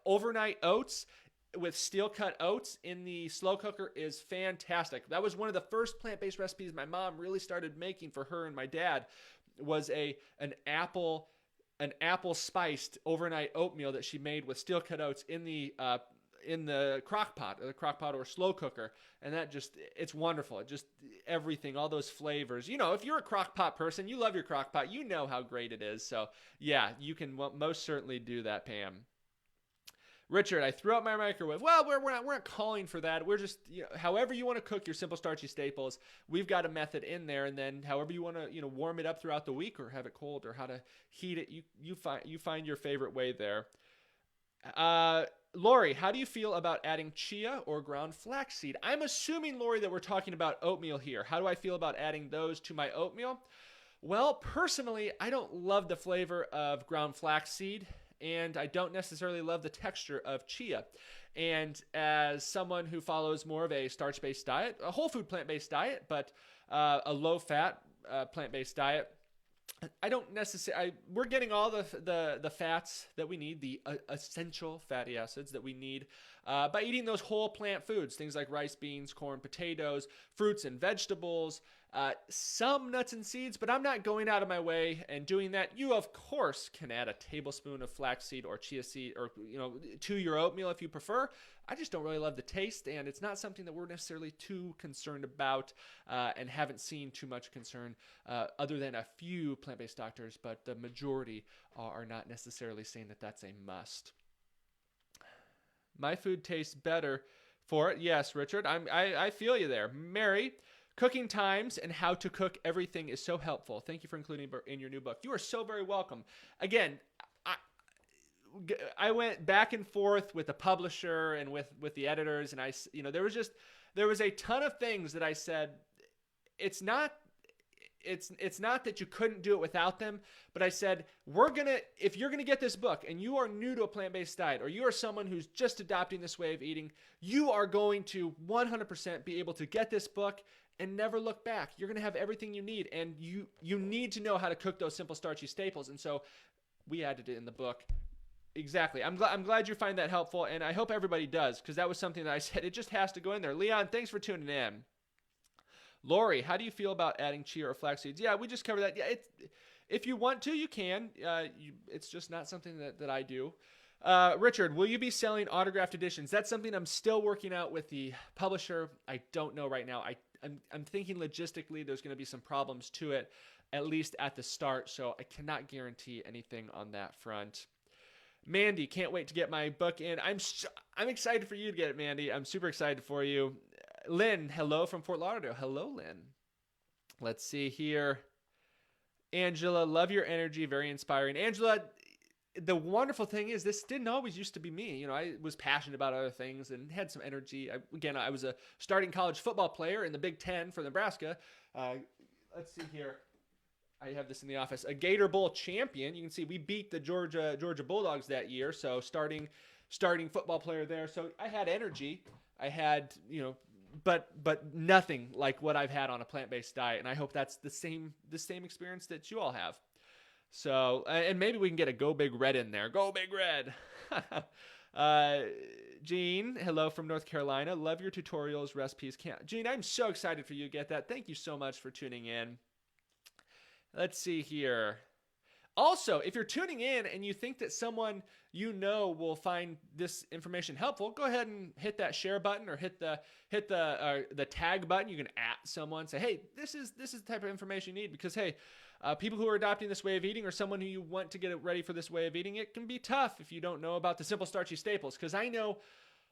Overnight oats with steel cut oats in the slow cooker is fantastic. That was one of the first plant-based recipes my mom really started making for her and my dad, was an apple spiced overnight oatmeal that she made with steel cut oats in the crock pot or slow cooker. And that just, it's wonderful. It just, everything, all those flavors. You know, if you're a crock pot person, you love your crock pot, you know how great it is. So yeah, you can most certainly do that, Pam. Richard, I threw out my microwave. Well, we're not calling for that. We're just, however you want to cook your simple starchy staples, we've got a method in there. And then however you want to, warm it up throughout the week or have it cold or how to heat it, you find your favorite way there. Lori, how do you feel about adding chia or ground flaxseed? I'm assuming, Lori, that we're talking about oatmeal here. How do I feel about adding those to my oatmeal? Well, personally, I don't love the flavor of ground flaxseed, and I don't necessarily love the texture of chia. And as someone who follows more of a starch-based diet, a whole food plant-based diet, but a low-fat plant-based diet, I don't necessarily, we're getting all the fats that we need, the essential fatty acids that we need by eating those whole plant foods, things like rice, beans, corn, potatoes, fruits and vegetables, some nuts and seeds, but I'm not going out of my way and doing that. You, of course, can add a tablespoon of flaxseed or chia seed or, to your oatmeal if you prefer. I just don't really love the taste, and it's not something that we're necessarily too concerned about and haven't seen too much concern other than a few plant-based doctors, but the majority are not necessarily saying that that's a must. My food tastes better for it. Yes, Richard, I feel you there. Mary, cooking times and how to cook everything is so helpful. Thank you for including it in your new book. You are so very welcome. Again, I went back and forth with the publisher and with the editors, and there was a ton of things that I said, it's not that you couldn't do it without them, but I said, if you're going to get this book and you are new to a plant-based diet, or you are someone who's just adopting this way of eating, you are going to 100% be able to get this book and never look back. You're going to have everything you need, and you need to know how to cook those simple starchy staples. And so we added it in the book. Exactly. I'm glad you find that helpful, and I hope everybody does, because that was something that I said, it just has to go in there. Leon, thanks for tuning in. Lori, how do you feel about adding chia or flax seeds? Yeah, we just covered that. Yeah, if you want to, you can. It's just not something that I do. Richard, will you be selling autographed editions? That's something I'm still working out with the publisher. I don't know right now. I'm thinking logistically there's going to be some problems to it, at least at the start, so I cannot guarantee anything on that front. Mandy, can't wait to get my book in. I'm excited for you to get it, Mandy. I'm super excited for you. Lynn, hello from Fort Lauderdale. Hello, Lynn. Let's see here. Angela, love your energy. Very inspiring. Angela, the wonderful thing is this didn't always used to be me. I was passionate about other things and had some energy. I was a starting college football player in the Big Ten for Nebraska. Let's see here. I have this in the office. A Gator Bowl champion. You can see we beat the Georgia Bulldogs that year. So starting football player there. So I had energy. I had, but nothing like what I've had on a plant-based diet. And I hope that's the same experience that you all have. So, and maybe we can get a Go Big Red in there. Go Big Red. Jean, hello from North Carolina. Love your tutorials, recipes. Jean, I'm so excited for you to get that. Thank you so much for tuning in. Let's see here. Also, if you're tuning in and you think that someone you know will find this information helpful, go ahead and hit that share button or hit the tag button. You can at someone, say, hey, this is the type of information you need, because hey, people who are adopting this way of eating, or someone who you want to get ready for this way of eating, it can be tough if you don't know about the simple starchy staples. Because I know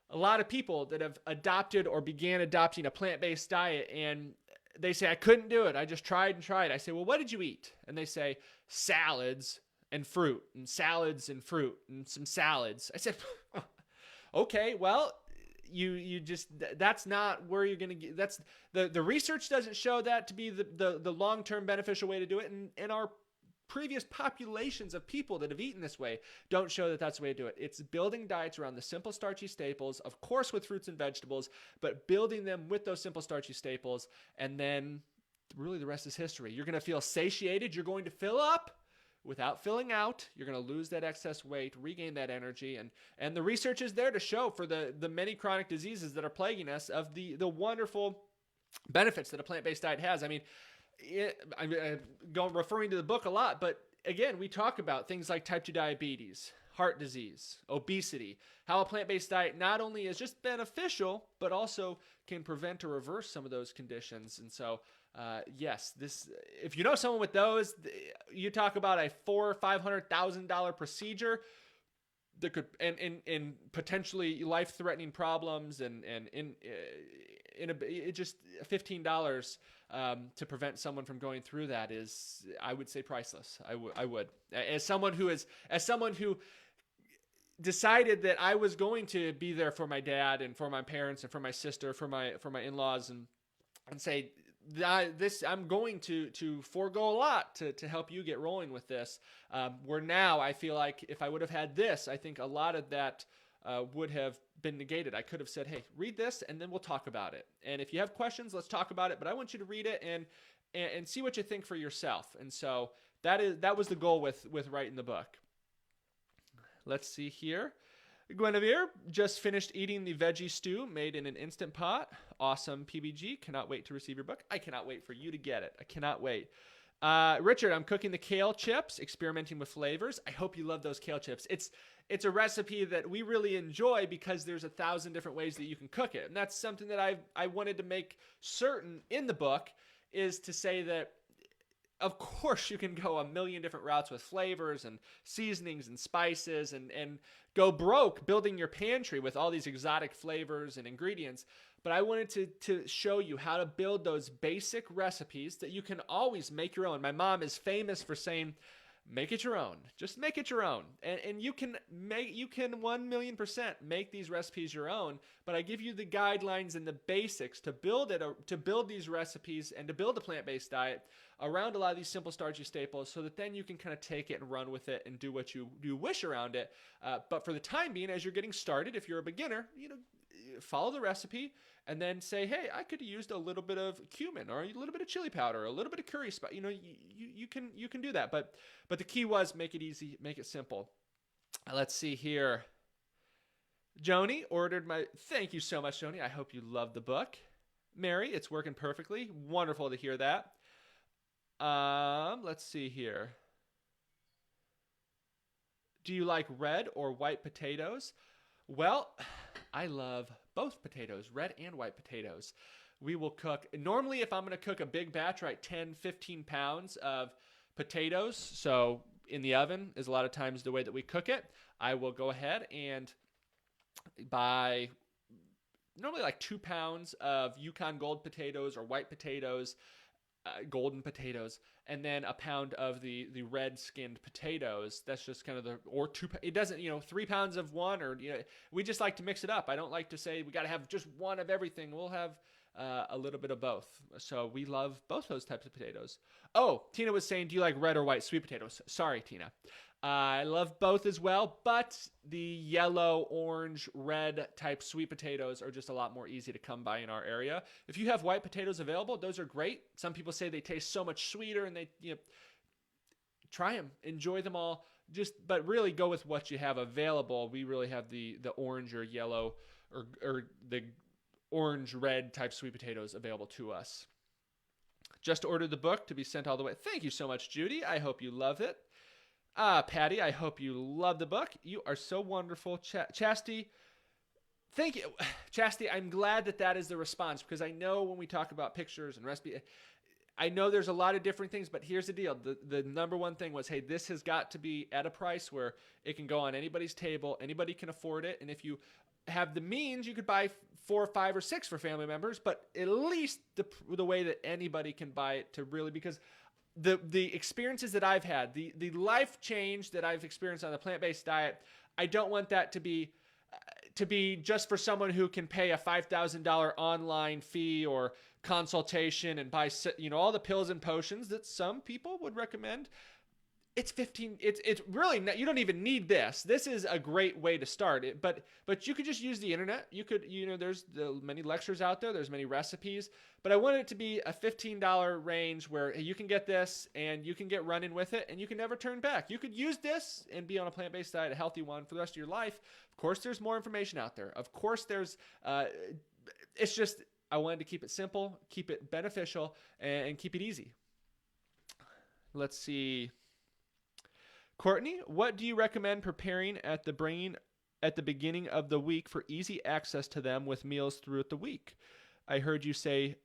a lot of people that have adopted or began adopting a plant-based diet, and they say, I couldn't do it. I just tried and tried. I say, well, what did you eat? And they say, salads and fruit, and salads and fruit, and some salads. I said, okay, well, you just, that's not where you're going to get, that's, the research doesn't show that to be the long-term beneficial way to do it. And our previous populations of people that have eaten this way don't show that that's the way to do it. It's building diets around the simple starchy staples, of course with fruits and vegetables, but building them with those simple starchy staples, and then really the rest is history. You're going to feel satiated. You're going to fill up without filling out. You're going to lose that excess weight, regain that energy, and the research is there to show for the many chronic diseases that are plaguing us of the wonderful benefits that a plant-based diet has. I mean, I'm referring to the book a lot, but again, we talk about things like type 2 diabetes, heart disease, obesity, how a plant-based diet not only is just beneficial, but also can prevent or reverse some of those conditions. And so, yes, if you know someone with those, you talk about a $400,000 or $500,000 procedure that could, and potentially life-threatening problems, and just $15 to prevent someone from going through that is, I would say, priceless. I would, as someone who decided that I was going to be there for my dad and for my parents and for my sister, for my in-laws, and say, I'm going to forego a lot to help you get rolling with this. Where now I feel like if I would have had this, I think a lot of that would have been negated. I could have said, hey, read this and then we'll talk about it. And if you have questions, let's talk about it. But I want you to read it and see what you think for yourself. And so that was the goal with writing the book. Let's see here. Guinevere just finished eating the veggie stew made in an Instant Pot. Awesome, PBG. Cannot wait to receive your book. I cannot wait for you to get it. I cannot wait. Richard, I'm cooking the kale chips, experimenting with flavors. I hope you love those kale chips. It's a recipe that we really enjoy because there's 1,000 different ways that you can cook it. And that's something that I wanted to make certain in the book, is to say that, of course, you can go a million different routes with flavors and seasonings and spices, and go broke building your pantry with all these exotic flavors and ingredients. But I wanted to show you how to build those basic recipes that you can always make your own. My mom is famous for saying, make it your own. Just make it your own. And you can 1,000,000% make these recipes your own, but I give you the guidelines and the basics to build these recipes and to build a plant-based diet around a lot of these simple starchy staples, so that then you can kind of take it and run with it and do what you wish around it. But for the time being, as you're getting started, if you're a beginner, follow the recipe and then say, hey, I could have used a little bit of cumin or a little bit of chili powder or a little bit of curry spice. You can do that. But the key was make it easy, make it simple. Let's see here. Joni ordered thank you so much, Joni. I hope you love the book. Mary, it's working perfectly. Wonderful to hear that. Let's see here. Do you like red or white potatoes? Well, I love both potatoes, red and white potatoes. We will cook, normally if I'm going to cook a big batch, right, 10, 15 pounds of potatoes, so in the oven is a lot of times the way that we cook it, I will go ahead and buy normally like 2 pounds of Yukon Gold potatoes or white potatoes, golden potatoes, and then a pound of the red skinned potatoes. That's just kind of it doesn't, 3 pounds of one, or, we just like to mix it up. I don't like to say we got to have just one of everything. We'll have a little bit of both. So we love both those types of potatoes. Oh, Tina was saying, do you like red or white sweet potatoes? Sorry, Tina. I love both as well, but the yellow, orange, red type sweet potatoes are just a lot more easy to come by in our area. If you have white potatoes available, those are great. Some people say they taste so much sweeter, and they, try them, enjoy them all. But really go with what you have available. We really have the orange or yellow or the orange red type sweet potatoes available to us. Just ordered the book to be sent all the way. Thank you so much, Judy. I hope you love it. Patty, I hope you love the book. You are so wonderful. Chastity, thank you. Chastity, I'm glad that is the response, because I know when we talk about pictures and recipe, I know there's a lot of different things, but here's the deal. The number one thing was, hey, this has got to be at a price where it can go on anybody's table. Anybody can afford it. And if you have the means, you could buy 4, 5, or 6 for family members, but at least the way that anybody can buy it, to really, because the experiences that I've had, the life change that I've experienced on the plant-based diet, I don't want that to be just for someone who can pay a $5,000 online fee or consultation and buy, all the pills and potions that some people would recommend. It's really not, you don't even need this. This is a great way to start it, but you could just use the internet. You could, there's many lectures out there. There's many recipes, but I want it to be a $15 range where you can get this and you can get running with it and you can never turn back. You could use this and be on a plant-based diet, a healthy one, for the rest of your life. Of course, there's more information out there. Of course, there's, it's just, I wanted to keep it simple, keep it beneficial, and keep it easy. Let's see. Courtney, what do you recommend preparing at the beginning of the week for easy access to them with meals throughout the week? I heard you say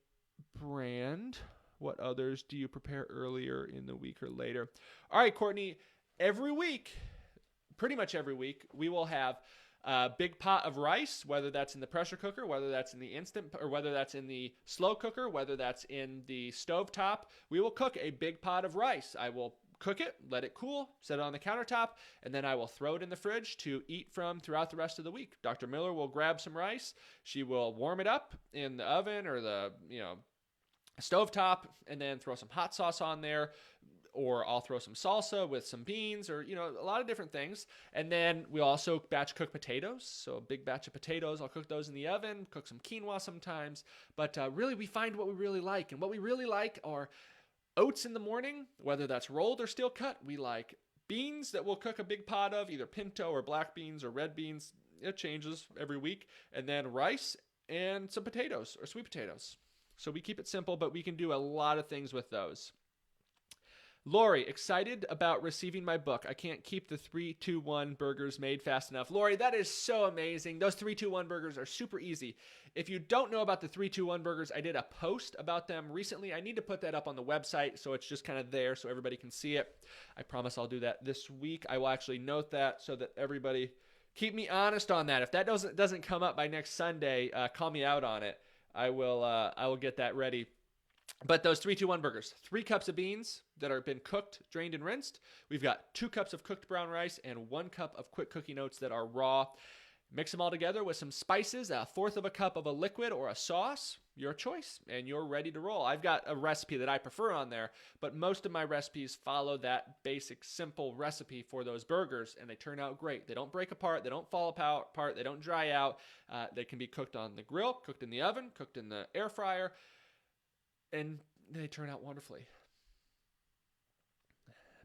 brand. What others do you prepare earlier in the week or later? All right, Courtney, pretty much every week, we will have a big pot of rice, whether that's in the pressure cooker, whether that's in the instant, or whether that's in the slow cooker, whether that's in the stovetop. We will cook a big pot of rice. I will cook it, let it cool, set it on the countertop, and then I will throw it in the fridge to eat from throughout the rest of the week. Dr. Miller will grab some rice. She will warm it up in the oven or the stovetop, and then throw some hot sauce on there, or I'll throw some salsa with some beans, or a lot of different things. And then we also batch cook potatoes. So a big batch of potatoes, I'll cook those in the oven, cook some quinoa sometimes. But really, we find what we really like, and what we really like are oats in the morning, whether that's rolled or steel cut. We like beans that we'll cook a big pot of, either pinto or black beans or red beans. It changes every week. And then rice and some potatoes or sweet potatoes. So we keep it simple, but we can do a lot of things with those. Lori, excited about receiving my book. I can't keep the 3-2-1 burgers made fast enough. Lori, that is so amazing. Those 3-2-1 burgers are super easy. If you don't know about the 3-2-1 burgers, I did a post about them recently. I need to put that up on the website so it's just kind of there so everybody can see it. I promise I'll do that this week. I will actually note that so that everybody keep me honest on that. If that doesn't come up by next Sunday, call me out on it. I will get that ready. But those 3-2-1 burgers, 3 cups of beans that are been cooked, drained, and rinsed. We've got 2 cups of cooked brown rice and 1 cup of quick cooking oats that are raw. Mix them all together with some spices, 1/4 of a cup of a liquid or a sauce, your choice, and you're ready to roll. I've got a recipe that I prefer on there, but most of my recipes follow that basic, simple recipe for those burgers, and they turn out great. They don't break apart. They don't fall apart. They don't dry out. They can be cooked on the grill, cooked in the oven, cooked in the air fryer, and they turn out wonderfully.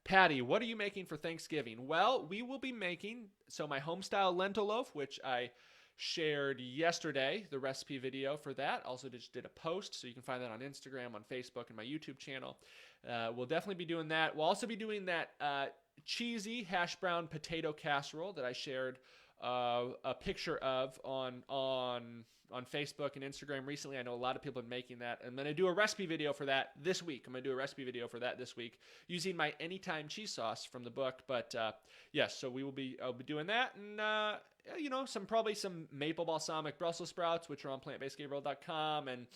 Patty, what are you making for Thanksgiving? Well, we will be making, my home-style lentil loaf, which I shared yesterday, the recipe video for that. Also just did a post, so you can find that on Instagram, on Facebook, and my YouTube channel. We'll definitely be doing that. We'll also be doing that cheesy hash brown potato casserole that I shared a picture of on Facebook and Instagram recently. I know a lot of people are making that. I'm going to do a recipe video for that this week. Using my Anytime cheese sauce from the book. But yes, so I'll be doing that. And, probably some maple balsamic Brussels sprouts, which are on plantbasedgabriel.com. And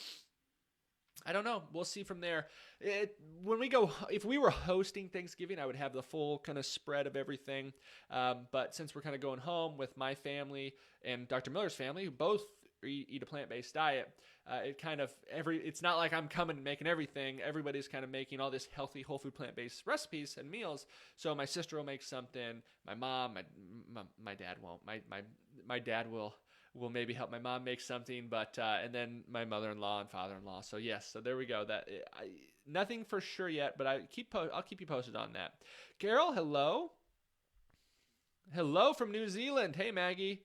I don't know. We'll see from there. If we were hosting Thanksgiving, I would have the full kind of spread of everything. But since we're kind of going home with my family and Dr. Miller's family, who both eat a plant-based diet, it's not like I'm coming and making everything. Everybody's kind of making all this healthy, whole food, plant-based recipes and meals. So my sister will make something. My mom, my dad won't. My dad will maybe help my mom make something, but and then my mother-in-law and father-in-law. So yes, so there we go. Nothing for sure yet, but I'll keep you posted on that. Carol, hello from New Zealand. Hey Maggie.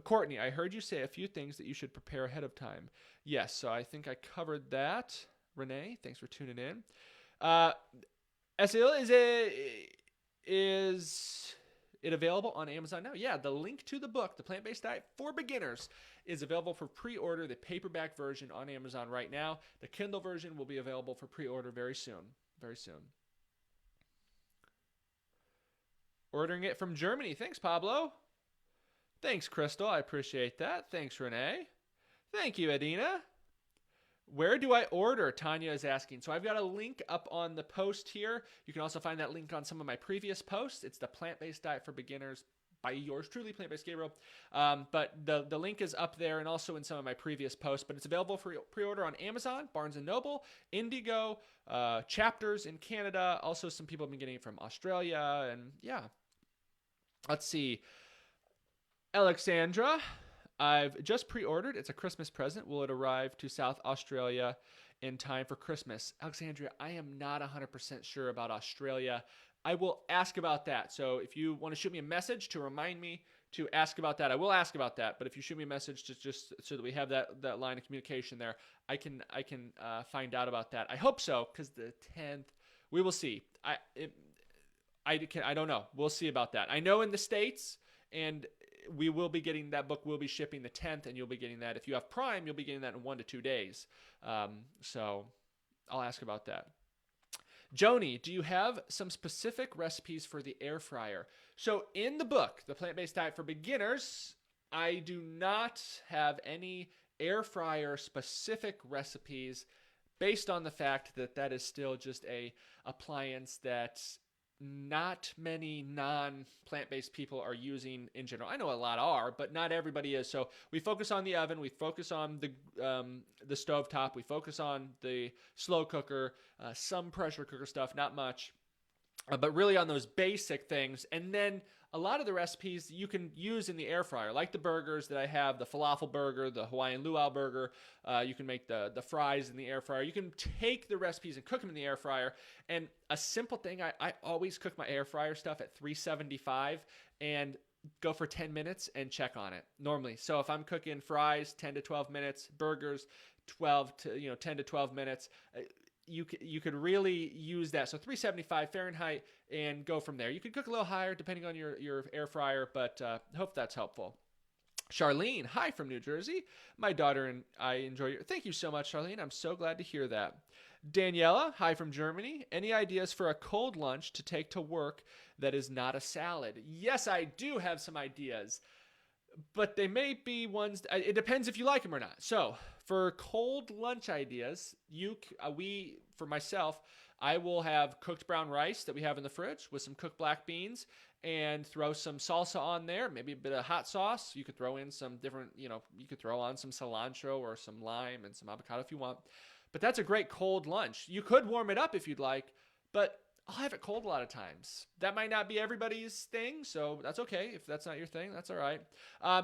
Courtney, I heard you say a few things that you should prepare ahead of time. Yes, so I think I covered that. Renee, thanks for tuning in. Esil, is it available on Amazon now? Yeah, the link to the book, The Plant-Based Diet for Beginners, is available for pre-order. The paperback version on Amazon right now. The Kindle version will be available for pre-order very soon. Very soon. Ordering it from Germany. Thanks, Pablo. Thanks, Crystal. I appreciate that. Thanks, Renee. Thank you, Adina. Where do I order? Tanya is asking. So I've got a link up on the post here. You can also find that link on some of my previous posts. It's The Plant-Based Diet for Beginners by yours truly, Plant-Based Gabriel. But the link is up there and also in some of my previous posts. But it's available for pre-order on Amazon, Barnes & Noble, Indigo, Chapters in Canada. Also, some people have been getting it from Australia. And yeah. Let's see. Alexandra, I've just pre-ordered. It's a Christmas present. Will it arrive to South Australia in time for Christmas? Alexandria, I am not 100% sure about Australia. I will ask about that. So if you want to shoot me a message to remind me to ask about that, I will ask about that. But if you shoot me a message to just so that we have that line of communication there, I can find out about that. I hope so, because the 10th, we will see. I don't know. We'll see about that. I know in the States, and we will be getting that book. Will be shipping the 10th, and you'll be getting that. If you have Prime, you'll be getting that in 1 to 2 days. So I'll ask about that. Joni, do you have some specific recipes for the air fryer? So in the book, The Plant-Based Diet for Beginners, I do not have any air fryer specific recipes based on the fact that that is still just a appliance that not many non-plant-based people are using in general. I know a lot are, but not everybody is. So we focus on the oven, we focus on the stovetop, we focus on the slow cooker, some pressure cooker stuff, not much, but really on those basic things. And then a lot of the recipes you can use in the air fryer, like the burgers that I have, the falafel burger, the Hawaiian luau burger. You can make the fries in the air fryer. You can take the recipes and cook them in the air fryer. And a simple thing, I always cook my air fryer stuff at 375 and go for 10 minutes and check on it normally. So if I'm cooking fries, 10 to 12 minutes, burgers, 10 to 12 minutes, you could really use that. So 375 Fahrenheit and go from there. You could cook a little higher depending on your air fryer, but hope that's helpful. Charlene, hi from New Jersey. My daughter and I enjoy your... Thank you so much, Charlene. I'm so glad to hear that. Daniela, hi from Germany. Any ideas for a cold lunch to take to work that is not a salad? Yes, I do have some ideas, but they may be ones... It depends if you like them or not. So for cold lunch ideas, for myself, I will have cooked brown rice that we have in the fridge with some cooked black beans and throw some salsa on there, maybe a bit of hot sauce. You could throw in some different, you could throw on some cilantro or some lime and some avocado if you want. But that's a great cold lunch. You could warm it up if you'd like, but I'll have it cold a lot of times. That might not be everybody's thing, so that's okay. If that's not your thing, that's all right.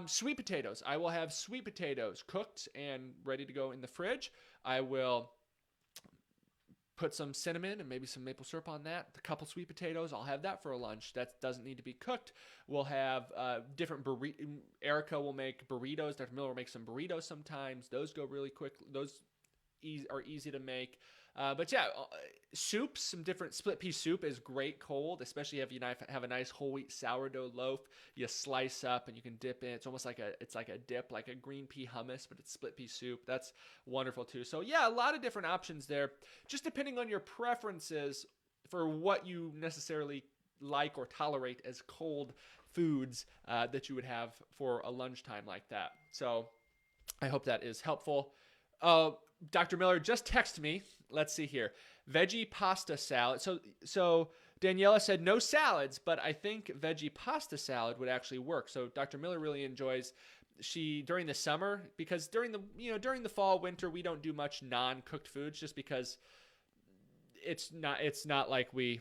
Sweet potatoes. I will have sweet potatoes cooked and ready to go in the fridge. I will put some cinnamon and maybe some maple syrup on that. A couple sweet potatoes. I'll have that for a lunch. That doesn't need to be cooked. We'll have different burritos. Erica will make burritos. Dr. Miller will make some burritos sometimes. Those go really quick. Those are easy to make. But yeah, soups, some different split pea soup is great cold, especially if you have a nice whole wheat sourdough loaf. You slice up and you can dip in. It's almost like a dip, like a green pea hummus, but it's split pea soup. That's wonderful too. So yeah, a lot of different options there, just depending on your preferences for what you necessarily like or tolerate as cold foods that you would have for a lunchtime like that. So I hope that is helpful. Dr. Miller just texted me. Let's see here. Veggie pasta salad. So Daniela said no salads, but I think veggie pasta salad would actually work. So Dr. Miller really enjoys during the summer, because during the fall, winter, we don't do much non-cooked foods just because it's not like we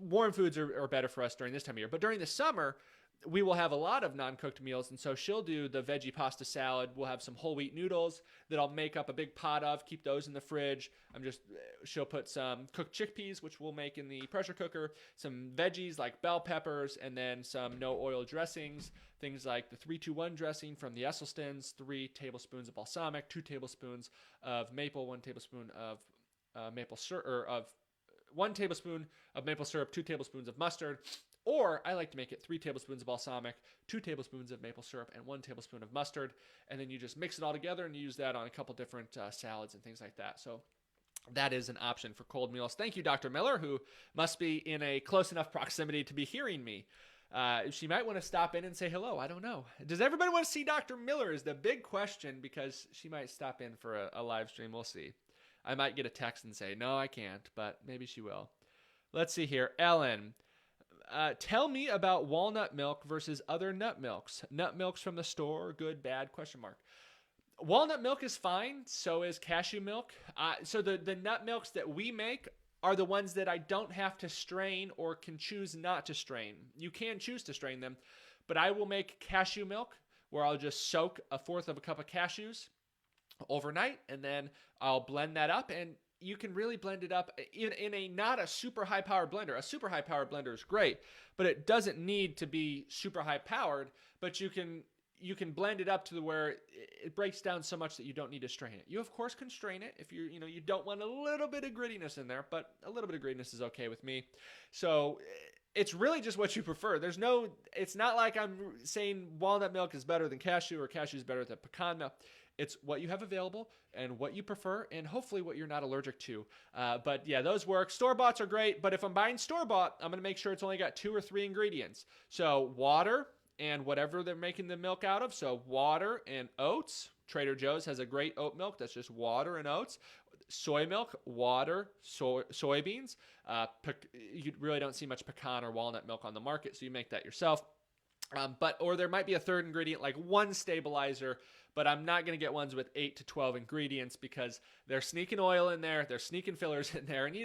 warm foods are better for us during this time of year. But during the summer, we will have a lot of non-cooked meals, and so she'll do the veggie pasta salad. We'll have some whole wheat noodles that I'll make up a big pot of, keep those in the fridge. She'll put some cooked chickpeas, which we'll make in the pressure cooker, some veggies like bell peppers, and then some no-oil dressings, things like the 3-2-1 dressing from the Esselstyns, 3 tablespoons of balsamic, 2 tablespoons of maple, 1 tablespoon of maple syrup, or of 1 tablespoon of maple syrup, 2 tablespoons of mustard. Or I like to make it 3 tablespoons of balsamic, 2 tablespoons of maple syrup, and 1 tablespoon of mustard. And then you just mix it all together and you use that on a couple different salads and things like that. So that is an option for cold meals. Thank you, Dr. Miller, who must be in a close enough proximity to be hearing me. She might want to stop in and say hello. I don't know. Does everybody want to see Dr. Miller is the big question, because she might stop in for a live stream. We'll see. I might get a text and say, no, I can't, but maybe she will. Let's see here. Ellen. Tell me about walnut milk versus other nut milks. Nut milks from the store, good, bad, question mark. Walnut milk is fine. So is cashew milk. So the nut milks that we make are the ones that I don't have to strain or can choose not to strain. You can choose to strain them, but I will make cashew milk where I'll just soak 1/4 of a cup of cashews overnight, and then I'll blend that up, and you can really blend it up in a not a super high powered blender. A super high powered blender is great, but it doesn't need to be super high powered, but you can blend it up to where it breaks down so much that you don't need to strain it. You of course can strain it if you don't want a little bit of grittiness in there, but a little bit of grittiness is okay with me. So it's really just what you prefer. It's not like I'm saying walnut milk is better than cashew or cashew is better than pecan milk. It's what you have available and what you prefer, and hopefully what you're not allergic to. But yeah, those work. Store-boughts are great, but if I'm buying store-bought, I'm going to make sure it's only got 2 or 3 ingredients. So water and whatever they're making the milk out of. So water and oats. Trader Joe's has a great oat milk that's just water and oats. Soy milk, water, soybeans. You really don't see much pecan or walnut milk on the market, so you make that yourself. Or there might be a third ingredient, like one stabilizer, but I'm not going to get ones with 8 to 12 ingredients because they're sneaking oil in there, they're sneaking fillers in there, and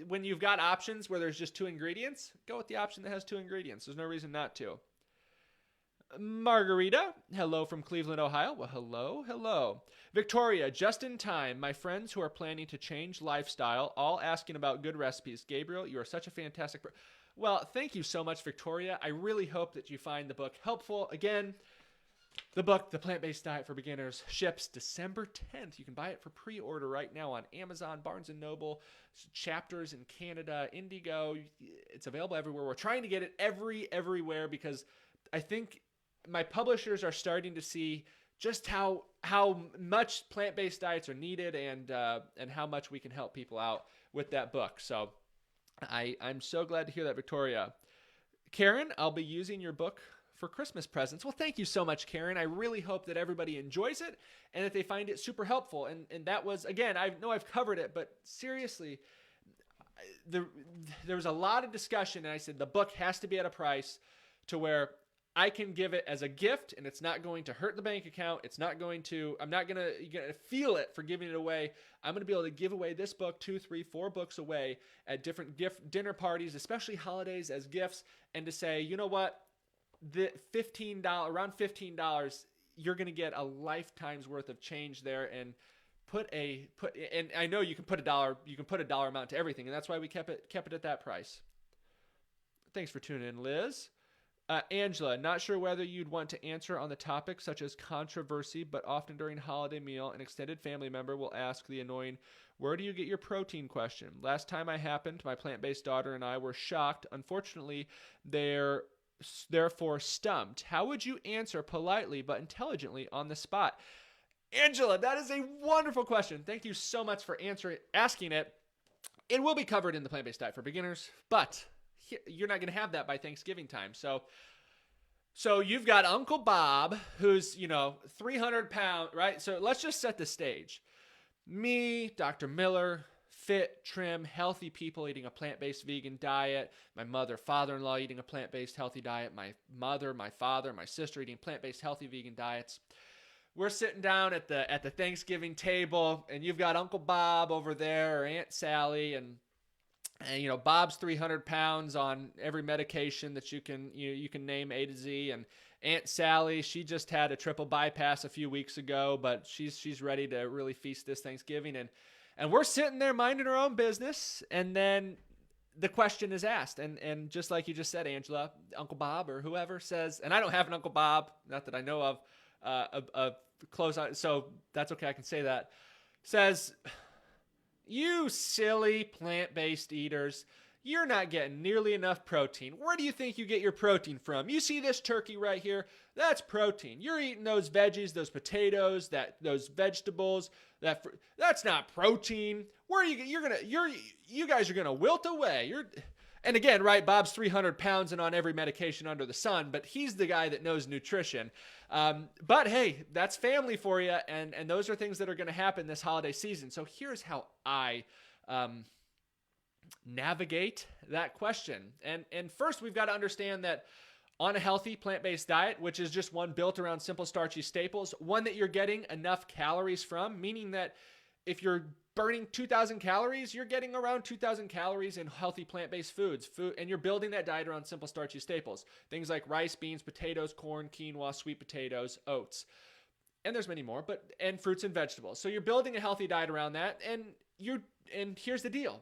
when you've got options where there's just 2 ingredients, go with the option that has 2 ingredients. There's no reason not to. Margarita, hello from Cleveland, Ohio. Well, hello. Victoria, just in time. My friends who are planning to change lifestyle, all asking about good recipes. Gabriel, you are such a fantastic Well, thank you so much, Victoria. I really hope that you find the book helpful. Again, the book, The Plant-Based Diet for Beginners, ships December 10th. You can buy it for pre-order right now on Amazon, Barnes & Noble, Chapters in Canada, Indigo. It's available everywhere. We're trying to get it everywhere because I think my publishers are starting to see just how much plant-based diets are needed and how much we can help people out with that book. So I'm so glad to hear that, Victoria. Karen, I'll be using your book for Christmas presents. Well, thank you so much, Karen. I really hope that everybody enjoys it and that they find it super helpful. And that was, again, I know I've covered it, but seriously, there was a lot of discussion, and I said the book has to be at a price to where I can give it as a gift, and it's not going to hurt the bank account. I'm not going to feel it for giving it away. I'm going to be able to give away this book, 2, 3, 4 books away at different dinner parties, especially holidays, as gifts, and to say, you know what, around $15, you're going to get a lifetime's worth of change there, and and I know you can put a dollar amount to everything, and that's why we kept it at that price. Thanks for tuning in, Liz. Angela, not sure whether you'd want to answer on the topic such as controversy, but often during holiday meal, an extended family member will ask the annoying, where do you get your protein question? Last time I happened, my plant-based daughter and I were shocked. Unfortunately, they're therefore stumped. How would you answer politely but intelligently on the spot? Angela, that is a wonderful question. Thank you so much for asking it. It will be covered in the Plant-Based Diet for Beginners, but you're not going to have that by Thanksgiving time. So you've got Uncle Bob, who's, 300 pounds, right? So let's just set the stage. Me, Dr. Miller, fit, trim, healthy people eating a plant-based vegan diet. My mother, father-in-law eating a plant-based healthy diet. My mother, my father, my sister eating plant-based healthy vegan diets. We're sitting down at the Thanksgiving table, and you've got Uncle Bob over there, or Aunt Sally, and Bob's 300 pounds on every medication that you can name A to Z. And Aunt Sally, she just had a triple bypass a few weeks ago, but she's ready to really feast this Thanksgiving. And we're sitting there minding our own business. And then the question is asked. And just like you just said, Angela, Uncle Bob or whoever says, and I don't have an Uncle Bob, not that I know of, a close, so that's okay. I can say that, says, You silly plant-based eaters. You're not getting nearly enough protein. Where do you think you get your protein from? You see this turkey right here? That's protein. You're eating those veggies, those potatoes, those vegetables. That's not protein. Where are you guys are gonna wilt away. And again, right? Bob's 300 pounds and on every medication under the sun, but he's the guy that knows nutrition. But hey, that's family for you, and those are things that are going to happen this holiday season. So here's how I navigate that question. And first, we've got to understand that on a healthy plant-based diet, which is just one built around simple starchy staples, one that you're getting enough calories from, meaning that if you're burning 2,000 calories, you're getting around 2,000 calories in healthy plant-based foods, and you're building that diet around simple starchy staples. Things like rice, beans, potatoes, corn, quinoa, sweet potatoes, oats. And there's many more, and fruits and vegetables. So you're building a healthy diet around that, and here's the deal.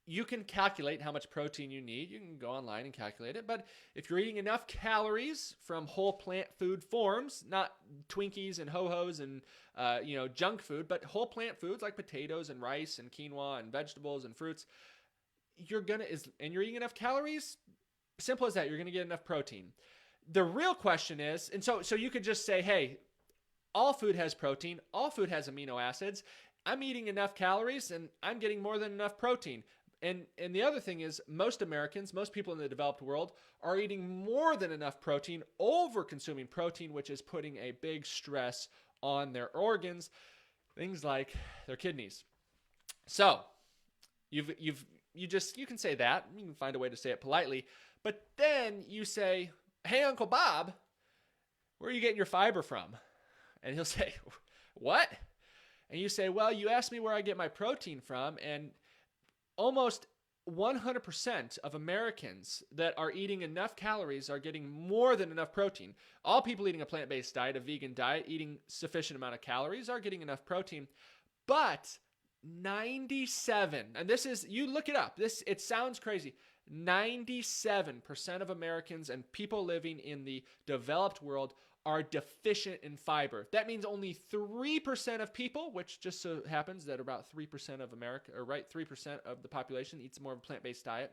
You can calculate how much protein you need. You can go online and calculate it. But if you're eating enough calories from whole plant food forms, not Twinkies and Ho-Hos and junk food, but whole plant foods like potatoes and rice and quinoa and vegetables and fruits, and you're eating enough calories, simple as that, you're going to get enough protein. The real question is, and so you could just say, hey, all food has protein, all food has amino acids. I'm eating enough calories and I'm getting more than enough protein. And the other thing is, most Americans, most people in the developed world are eating more than enough protein, over consuming protein, which is putting a big stress on their organs, things like their kidneys. So you can say that, you can find a way to say it politely, but then you say, hey, Uncle Bob, where are you getting your fiber from? And he'll say, what? And you say, well, you asked me where I get my protein from, and almost 100% of Americans that are eating enough calories are getting more than enough protein. All people eating a plant-based diet, a vegan diet, eating sufficient amount of calories are getting enough protein. But 97, and this is, you look it up, it sounds crazy, 97% of Americans and people living in the developed world are deficient in fiber. That means only 3% of people, which just so happens that about 3% of America, 3% of the population eats more of a plant-based diet.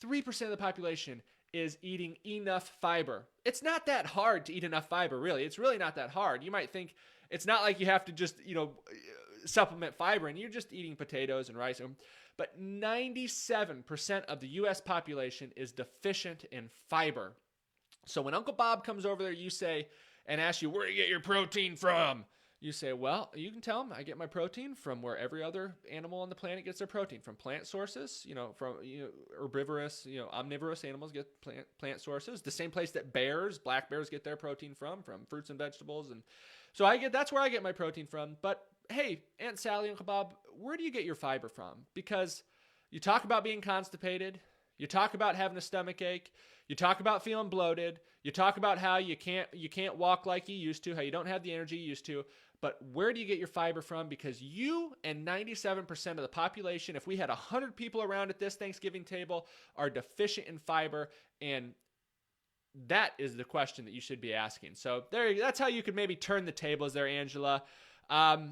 3% of the population is eating enough fiber. It's not that hard to eat enough fiber, really. It's really not that hard. You might think it's not like you have to just, supplement fiber and you're just eating potatoes and rice. But 97% of the U.S. population is deficient in fiber. So when Uncle Bob comes over there, you say, and asks you, where do you get your protein from? You say, well, you can tell him I get my protein from where every other animal on the planet gets their protein, from plant sources, from herbivorous, omnivorous animals get plant sources. The same place that black bears get their protein from fruits and vegetables. And so that's where I get my protein from. But hey, Aunt Sally, Uncle Bob, where do you get your fiber from? Because you talk about being constipated. You talk about having a stomach ache. You talk about feeling bloated. You talk about how you can't walk like you used to, how you don't have the energy you used to. But where do you get your fiber from? Because you and 97% of the population, if we had 100 people around at this Thanksgiving table, are deficient in fiber, and that is the question that you should be asking. So that's how you could maybe turn the tables there, Angela. I've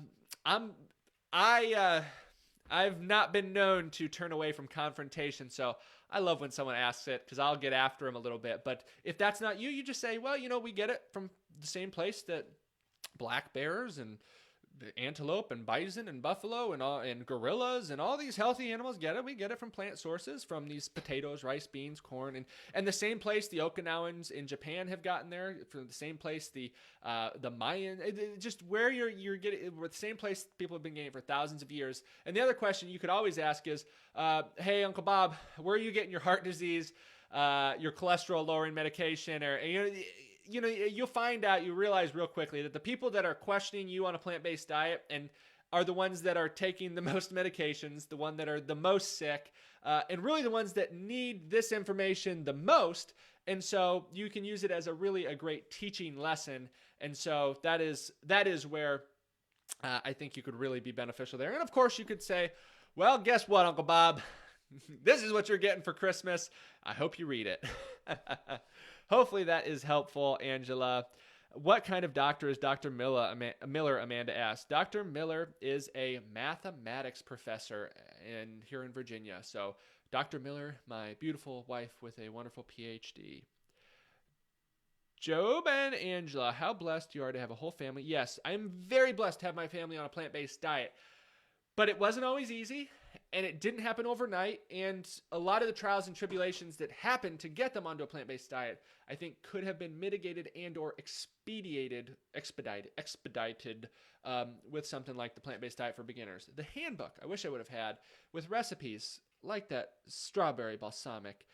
not been known to turn away from confrontation, so I love when someone asks it because I'll get after them a little bit. But if that's not you, you just say, well, we get it from the same place that black bears and antelope and bison and buffalo and gorillas and all these healthy animals get it. We get it from plant sources, from these potatoes, rice, beans, corn, and the same place the Okinawans in Japan have gotten there, from the same place the Mayan, just where you're getting, the same place people have been getting for thousands of years. And the other question you could always ask is, hey, Uncle Bob, where are you getting your heart disease, your cholesterol lowering medication, or you'll find out, you realize real quickly that the people that are questioning you on a plant-based diet and are the ones that are taking the most medications, the one that are the most sick, and really the ones that need this information the most. And so you can use it as a great teaching lesson. And so that is where I think you could really be beneficial there. And of course you could say, well, guess what, Uncle Bob? This is what you're getting for Christmas. I hope you read it. Hopefully that is helpful, Angela. What kind of doctor is Dr. Miller, Amanda asked. Dr. Miller is a mathematics professor here in Virginia. So Dr. Miller, my beautiful wife with a wonderful PhD. Job and Angela, how blessed you are to have a whole family. Yes, I'm very blessed to have my family on a plant-based diet. But it wasn't always easy, and it didn't happen overnight. And a lot of the trials and tribulations that happened to get them onto a plant-based diet, I think could have been mitigated and or expedited with something like the plant-based diet for beginners. The handbook, I wish I would have had, with recipes like that strawberry balsamic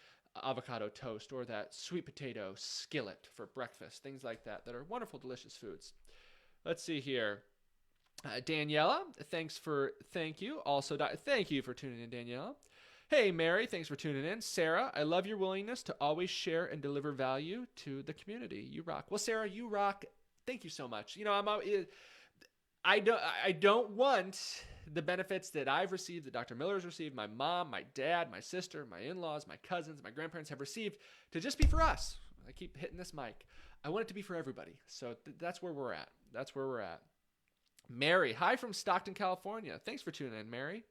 avocado toast or that sweet potato skillet for breakfast, things like that are wonderful, delicious foods. Let's see here. Daniela, thank you. Also, thank you for tuning in, Daniela. Hey, Mary, thanks for tuning in. Sarah, I love your willingness to always share and deliver value to the community. You rock. Well, Sarah, you rock. Thank you so much. I don't want the benefits that I've received, that Dr. Miller's received, my mom, my dad, my sister, my in-laws, my cousins, my grandparents have received to just be for us. I keep hitting this mic. I want it to be for everybody. So that's where we're at. Mary, hi from Stockton, California. Thanks for tuning in, Mary.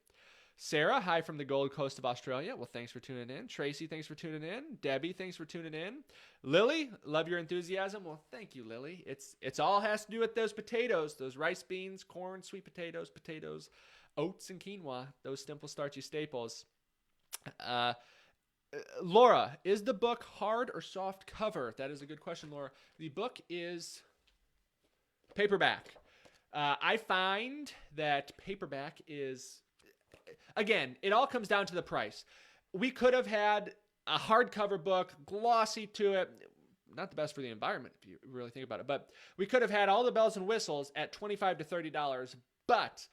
Sarah, hi from the Gold Coast of Australia. Well, thanks for tuning in. Tracy, thanks for tuning in. Debbie, thanks for tuning in. Lily, love your enthusiasm. Well, thank you, Lily. It's all has to do with those potatoes, those rice, beans, corn, sweet potatoes, oats, and quinoa, those simple starchy staples. Laura, is the book hard or soft cover? That is a good question, Laura. The book is paperback. I find that paperback is, again, it all comes down to the price. We could have had a hardcover book, glossy to it, not the best for the environment if you really think about it, but we could have had all the bells and whistles at $25 to $30, but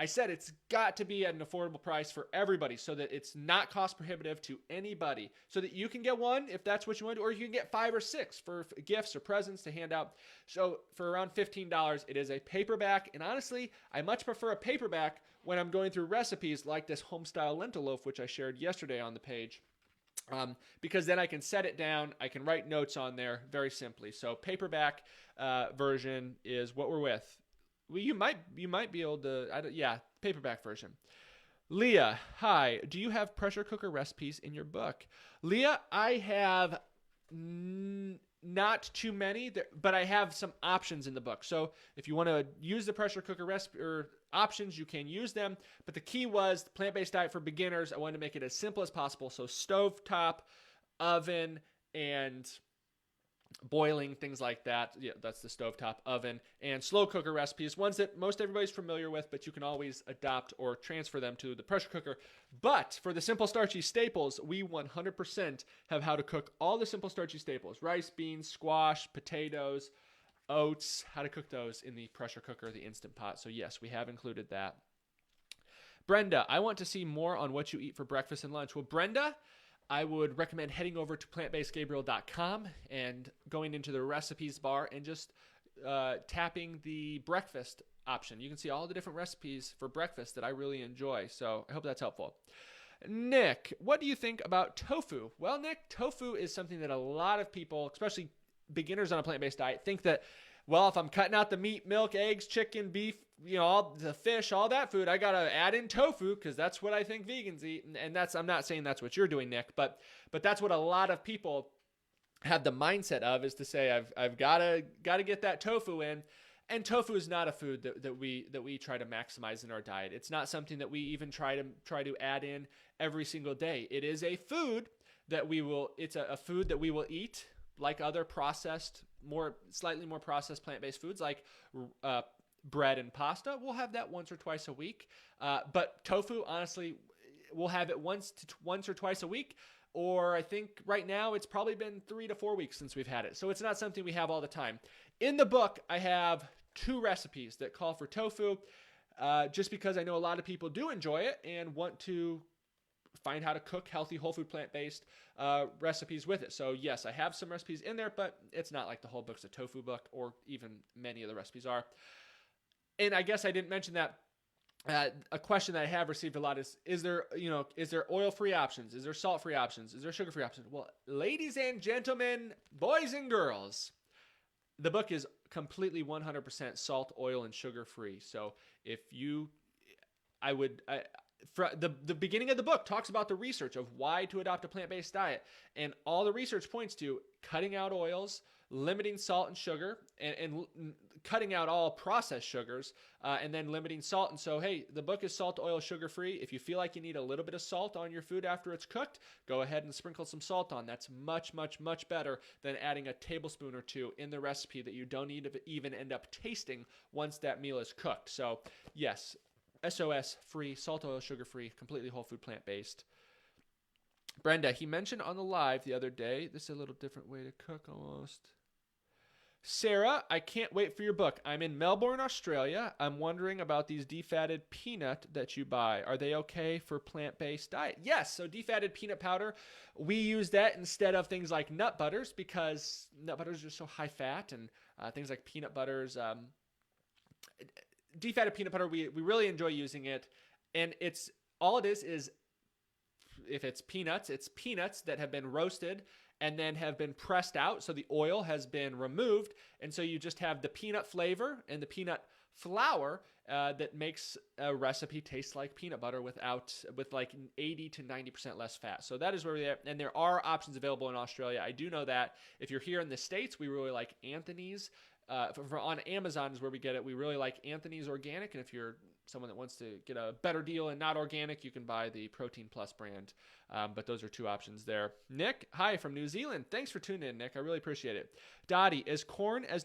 I said it's got to be at an affordable price for everybody so that it's not cost prohibitive to anybody, so that you can get one if that's what you want, or you can get 5 or 6 for gifts or presents to hand out. So for around $15, it is a paperback. And honestly, I much prefer a paperback when I'm going through recipes like this home-style lentil loaf, which I shared yesterday on the page. Because then I can set it down, I can write notes on there very simply. So paperback version is what we're with. Well, you might be able to, paperback version. Leah, hi. Do you have pressure cooker recipes in your book? Leah, I have not too many, but I have some options in the book. So if you want to use the pressure cooker recipe or options, you can use them. But the key was the plant-based diet for beginners. I wanted to make it as simple as possible. So stovetop, oven, and boiling, things like that. Yeah, that's the stovetop, oven, and slow cooker recipes, ones that most everybody's familiar with, but you can always adopt or transfer them to the pressure cooker. But for the simple starchy staples, we 100% have how to cook all the simple starchy staples: rice, beans, squash, potatoes, oats, how to cook those in the pressure cooker, the Instant Pot. So yes, we have included that. Brenda, I want to see more on what you eat for breakfast and lunch. Well, Brenda, I would recommend heading over to plantbasedgabriel.com and going into the recipes bar and just tapping the breakfast option. You can see all the different recipes for breakfast that I really enjoy. So I hope that's helpful. Nick, what do you think about tofu? Well, Nick, tofu is something that a lot of people, especially beginners on a plant-based diet, think that, well, if I'm cutting out the meat, milk, eggs, chicken, beef, all the fish, all that food, I got to add in tofu because that's what I think vegans eat. And I'm not saying that's what you're doing, Nick, but that's what a lot of people have the mindset of, is to say, I've got to get that tofu in. And tofu is not a food that we try to maximize in our diet. It's not something that we even try to add in every single day. It is a food that it's a food that we will eat like other slightly more processed plant-based foods like bread and pasta. We'll have that once or twice a week. But tofu, honestly, we'll have it once or twice a week. Or I think right now it's probably been 3 to 4 weeks since we've had it. So it's not something we have all the time. In the book, I have 2 recipes that call for tofu, just because I know a lot of people do enjoy it and want to find how to cook healthy, whole food, plant-based recipes with it. So yes, I have some recipes in there, but it's not like the whole book's a tofu book, or even many of the recipes are. And I guess I didn't mention that a question that I have received a lot is there oil-free options? Is there salt-free options? Is there sugar-free options? Well, ladies and gentlemen, boys and girls, the book is completely 100% salt, oil, and sugar free. So if you, the beginning of the book talks about the research of why to adopt a plant-based diet, and all the research points to cutting out oils, limiting salt and sugar, and cutting out all processed sugars, and then limiting salt. And so, hey, the book is salt, oil, sugar free. If you feel like you need a little bit of salt on your food after it's cooked, go ahead and sprinkle some salt on. That's much, much, much better than adding a tablespoon or two in the recipe that you don't even end up tasting once that meal is cooked. So yes, SOS free, salt, oil, sugar free, completely whole food, plant-based. Brenda, he mentioned on the live the other day, this is a little different way to cook almost. Sarah, I can't wait for your book. I'm in Melbourne, Australia. I'm wondering about these defatted peanut that you buy. Are they okay for plant-based diet? Yes, so defatted peanut powder, we use that instead of things like nut butters because nut butters are so high fat, and things like peanut butters. Defatted peanut butter, we really enjoy using it, and it's all it is if it's peanuts that have been roasted and then have been pressed out, so the oil has been removed, and so you just have the peanut flavor and the peanut flour that makes a recipe taste like peanut butter with like 80 to 90% less fat. So that is where we are, and there are options available in Australia. I do know that. If you're here in the States, we really like Anthony's. On Amazon is where we get it. We really like Anthony's Organic, and if you're someone that wants to get a better deal and not organic, you can buy the Protein Plus brand. But those are two options there. Nick, hi from New Zealand. Thanks for tuning in, Nick. I really appreciate it. Dottie, is corn as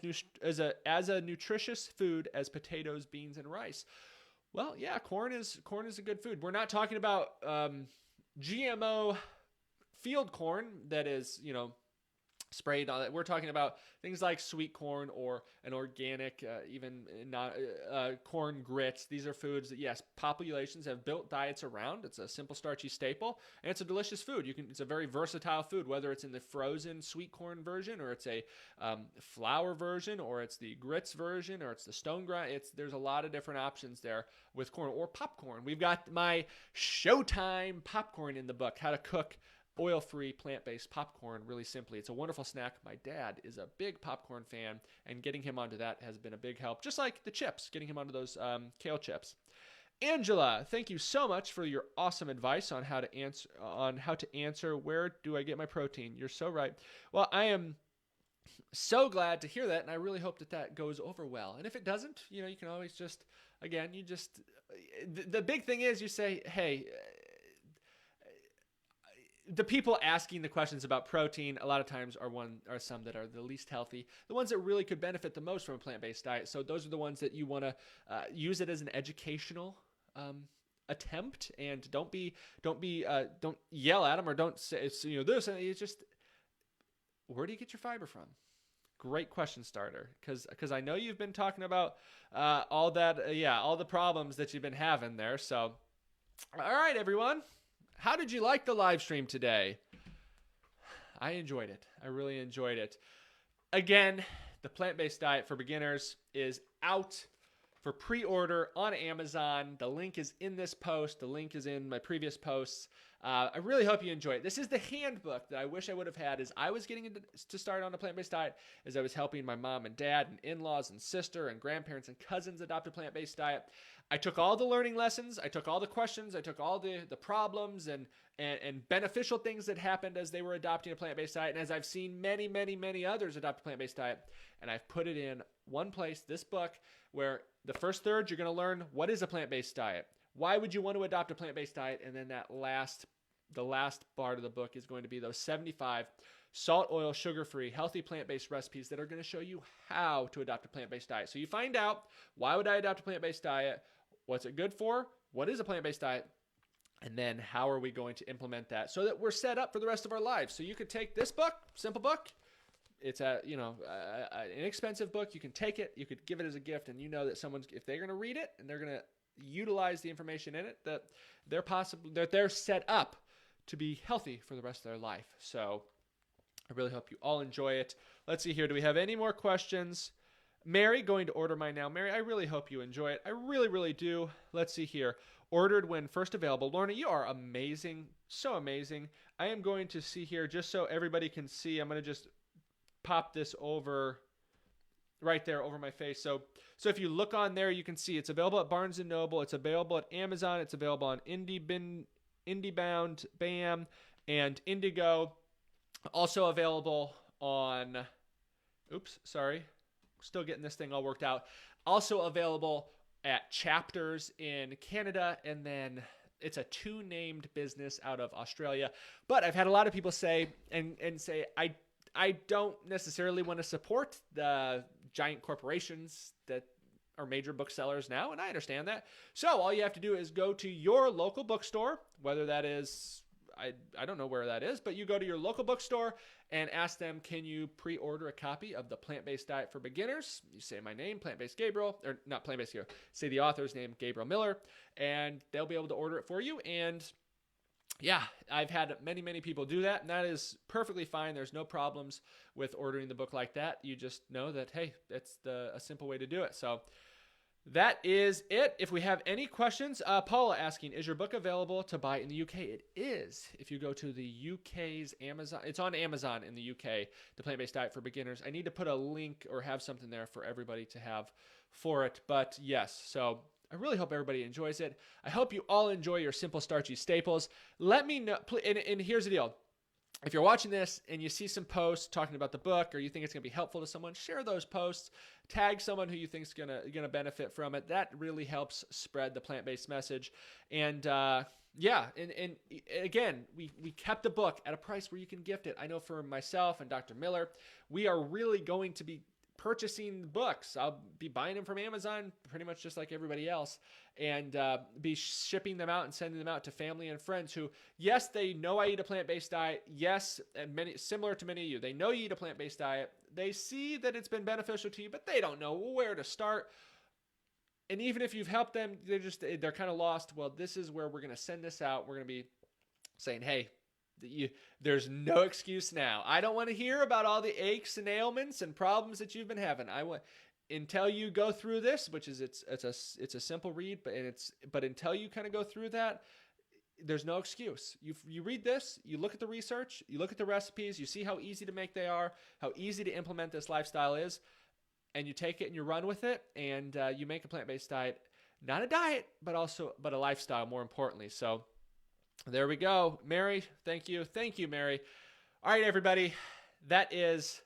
a nutritious food as potatoes, beans, and rice? Well, yeah, corn is a good food. We're not talking about GMO field corn that is, sprayed on it. We're talking about things like sweet corn or an organic, even not corn grits. These are foods that, yes, populations have built diets around. It's a simple starchy staple, and it's a delicious food. It's a very versatile food, whether it's in the frozen sweet corn version, or it's a flour version, or it's the grits version, or it's the stone grind. There's a lot of different options there with corn or popcorn. We've got my Showtime popcorn in the book, how to cook oil-free, plant-based popcorn really simply. It's a wonderful snack. My dad is a big popcorn fan, and getting him onto that has been a big help, just like the chips, getting him onto those kale chips. Angela, thank you so much for your awesome advice on how to answer where do I get my protein. You're so right. Well, I am so glad to hear that, and I really hope that goes over well. And if it doesn't, you can always just, again, the big thing is you say, hey, the people asking the questions about protein a lot of times are some that are the least healthy, the ones that really could benefit the most from a plant-based diet. So those are the ones that you want to use it as an educational attempt, and don't yell at them, or don't say it's this. It's just, where do you get your fiber from? Great question starter, because I know you've been talking about all the problems that you've been having there. So, all right, everyone. How did you like the live stream today? I enjoyed it. I really enjoyed it. Again, the plant-based diet for beginners is out for pre-order on Amazon. The link is in this post. The link is in my previous posts. I really hope you enjoy it. This is the handbook that I wish I would have had as I was getting to start on a plant-based diet, as I was helping my mom and dad and in-laws and sister and grandparents and cousins adopt a plant-based diet. I took all the learning lessons, I took all the questions, I took all the problems and beneficial things that happened as they were adopting a plant-based diet, and as I've seen many, many, many others adopt a plant-based diet, and I've put it in one place, this book, where the first third, you're going to learn what is a plant-based diet. Why would you want to adopt a plant-based diet? And then the last part of the book is going to be those 75 salt, oil, sugar-free, healthy plant-based recipes that are going to show you how to adopt a plant-based diet. So you find out, why would I adopt a plant-based diet? What's it good for? What is a plant-based diet? And then how are we going to implement that so that we're set up for the rest of our lives? So you could take this book, simple book. It's an inexpensive book. You can take it, you could give it as a gift, and you know that if they're going to read it and they're going to utilize the information in it, that they're set up to be healthy for the rest of their life. So I really hope you all enjoy it. Let's see here. Do we have any more questions? Mary, going to order mine now. Mary, I really hope you enjoy it. I really, really do. Let's see here. Ordered when first available. Lorna, you are amazing. So amazing. I am going to see here, just so everybody can see, I'm going to just pop this over right there over my face. So if you look on there, you can see it's available at Barnes & Noble. It's available at Amazon. It's available on IndieBound, BAM, and Indigo. Also available on, still getting this thing all worked out. Also available at Chapters in Canada, and then it's a two-named business out of Australia. But I've had a lot of people say I don't necessarily want to support the giant corporations that are major booksellers now, and I understand that. So all you have to do is go to your local bookstore, whether that is, I don't know where that is, but you go to your local bookstore and ask them, can you pre-order a copy of the Plant-Based Diet for Beginners? You say my name, Plant-Based Gabriel, or not Plant-Based Gabriel, say the author's name, Gabriel Miller, and they'll be able to order it for you. And yeah, I've had many, many people do that, and that is perfectly fine. There's no problems with ordering the book like that. You just know that, hey, that's a simple way to do it. So that is it. If we have any questions, Paula asking, is your book available to buy in the UK? It is. If you go to the UK's Amazon, it's on Amazon in the UK, The Plant-Based Diet for Beginners. I need to put a link or have something there for everybody to have for it. But yes, so I really hope everybody enjoys it. I hope you all enjoy your simple starchy staples. Let me know, and here's the deal. If you're watching this and you see some posts talking about the book, or you think it's going to be helpful to someone, share those posts. Tag someone who you think is going to benefit from it. That really helps spread the plant-based message. And yeah, and again, we kept the book at a price where you can gift it. I know for myself and Dr. Miller, we are really going to be purchasing books. I'll be buying them from Amazon pretty much just like everybody else, and be shipping them out and sending them out to family and friends who, yes, they know I eat a plant-based diet. Yes, similar to many of you, they know you eat a plant-based diet. They see that it's been beneficial to you, but they don't know where to start. And even if you've helped them, they're kind of lost. Well, this is where we're going to send this out. We're going to be saying, hey, there's no excuse now. I don't want to hear about all the aches and ailments and problems that you've been having. Until you go through this, which is it's a simple read, but until you kind of go through that, there's no excuse. You read this, you look at the research, you look at the recipes, you see how easy to make they are, how easy to implement this lifestyle is, and you take it and you run with it, and you make a plant-based diet, not a diet, but a lifestyle, more importantly. So there we go. Mary, thank you. Thank you, Mary. All right, everybody. That is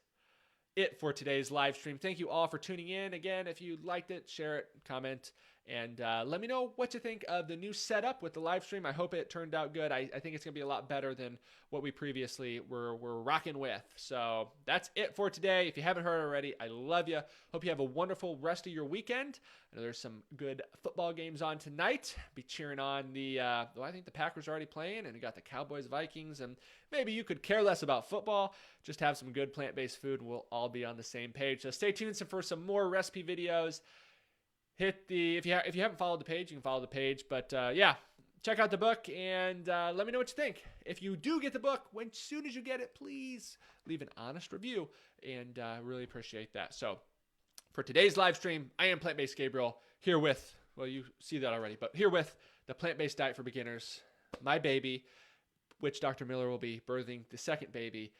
it for today's live stream. Thank you all for tuning in. Again, if you liked it, share it, comment, and let me know what you think of the new setup with the live stream. I hope it turned out good. I think it's going to be a lot better than what we previously were rocking with. So that's it for today. If you haven't heard already, I love you. Hope you have a wonderful rest of your weekend. I know there's some good football games on tonight. Be cheering on I think the Packers are already playing, and you got the Cowboys, Vikings, and maybe you could care less about football. Just have some good plant-based food, and we'll all be on the same page. So stay tuned for some more recipe videos. If you haven't followed the page, you can follow the page. But yeah, check out the book and let me know what you think. If you do get the book, as soon as you get it, please leave an honest review, and really appreciate that. So for today's live stream, I am Plant-Based Gabriel here with, well, you see that already, but here with the Plant-Based Diet for Beginners, my baby, which Dr. Miller will be birthing the second baby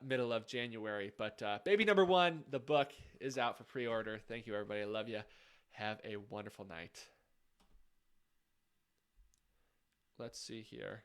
middle of January. But baby number one, the book is out for pre-order. Thank you, everybody. I love you. Have a wonderful night. Let's see here.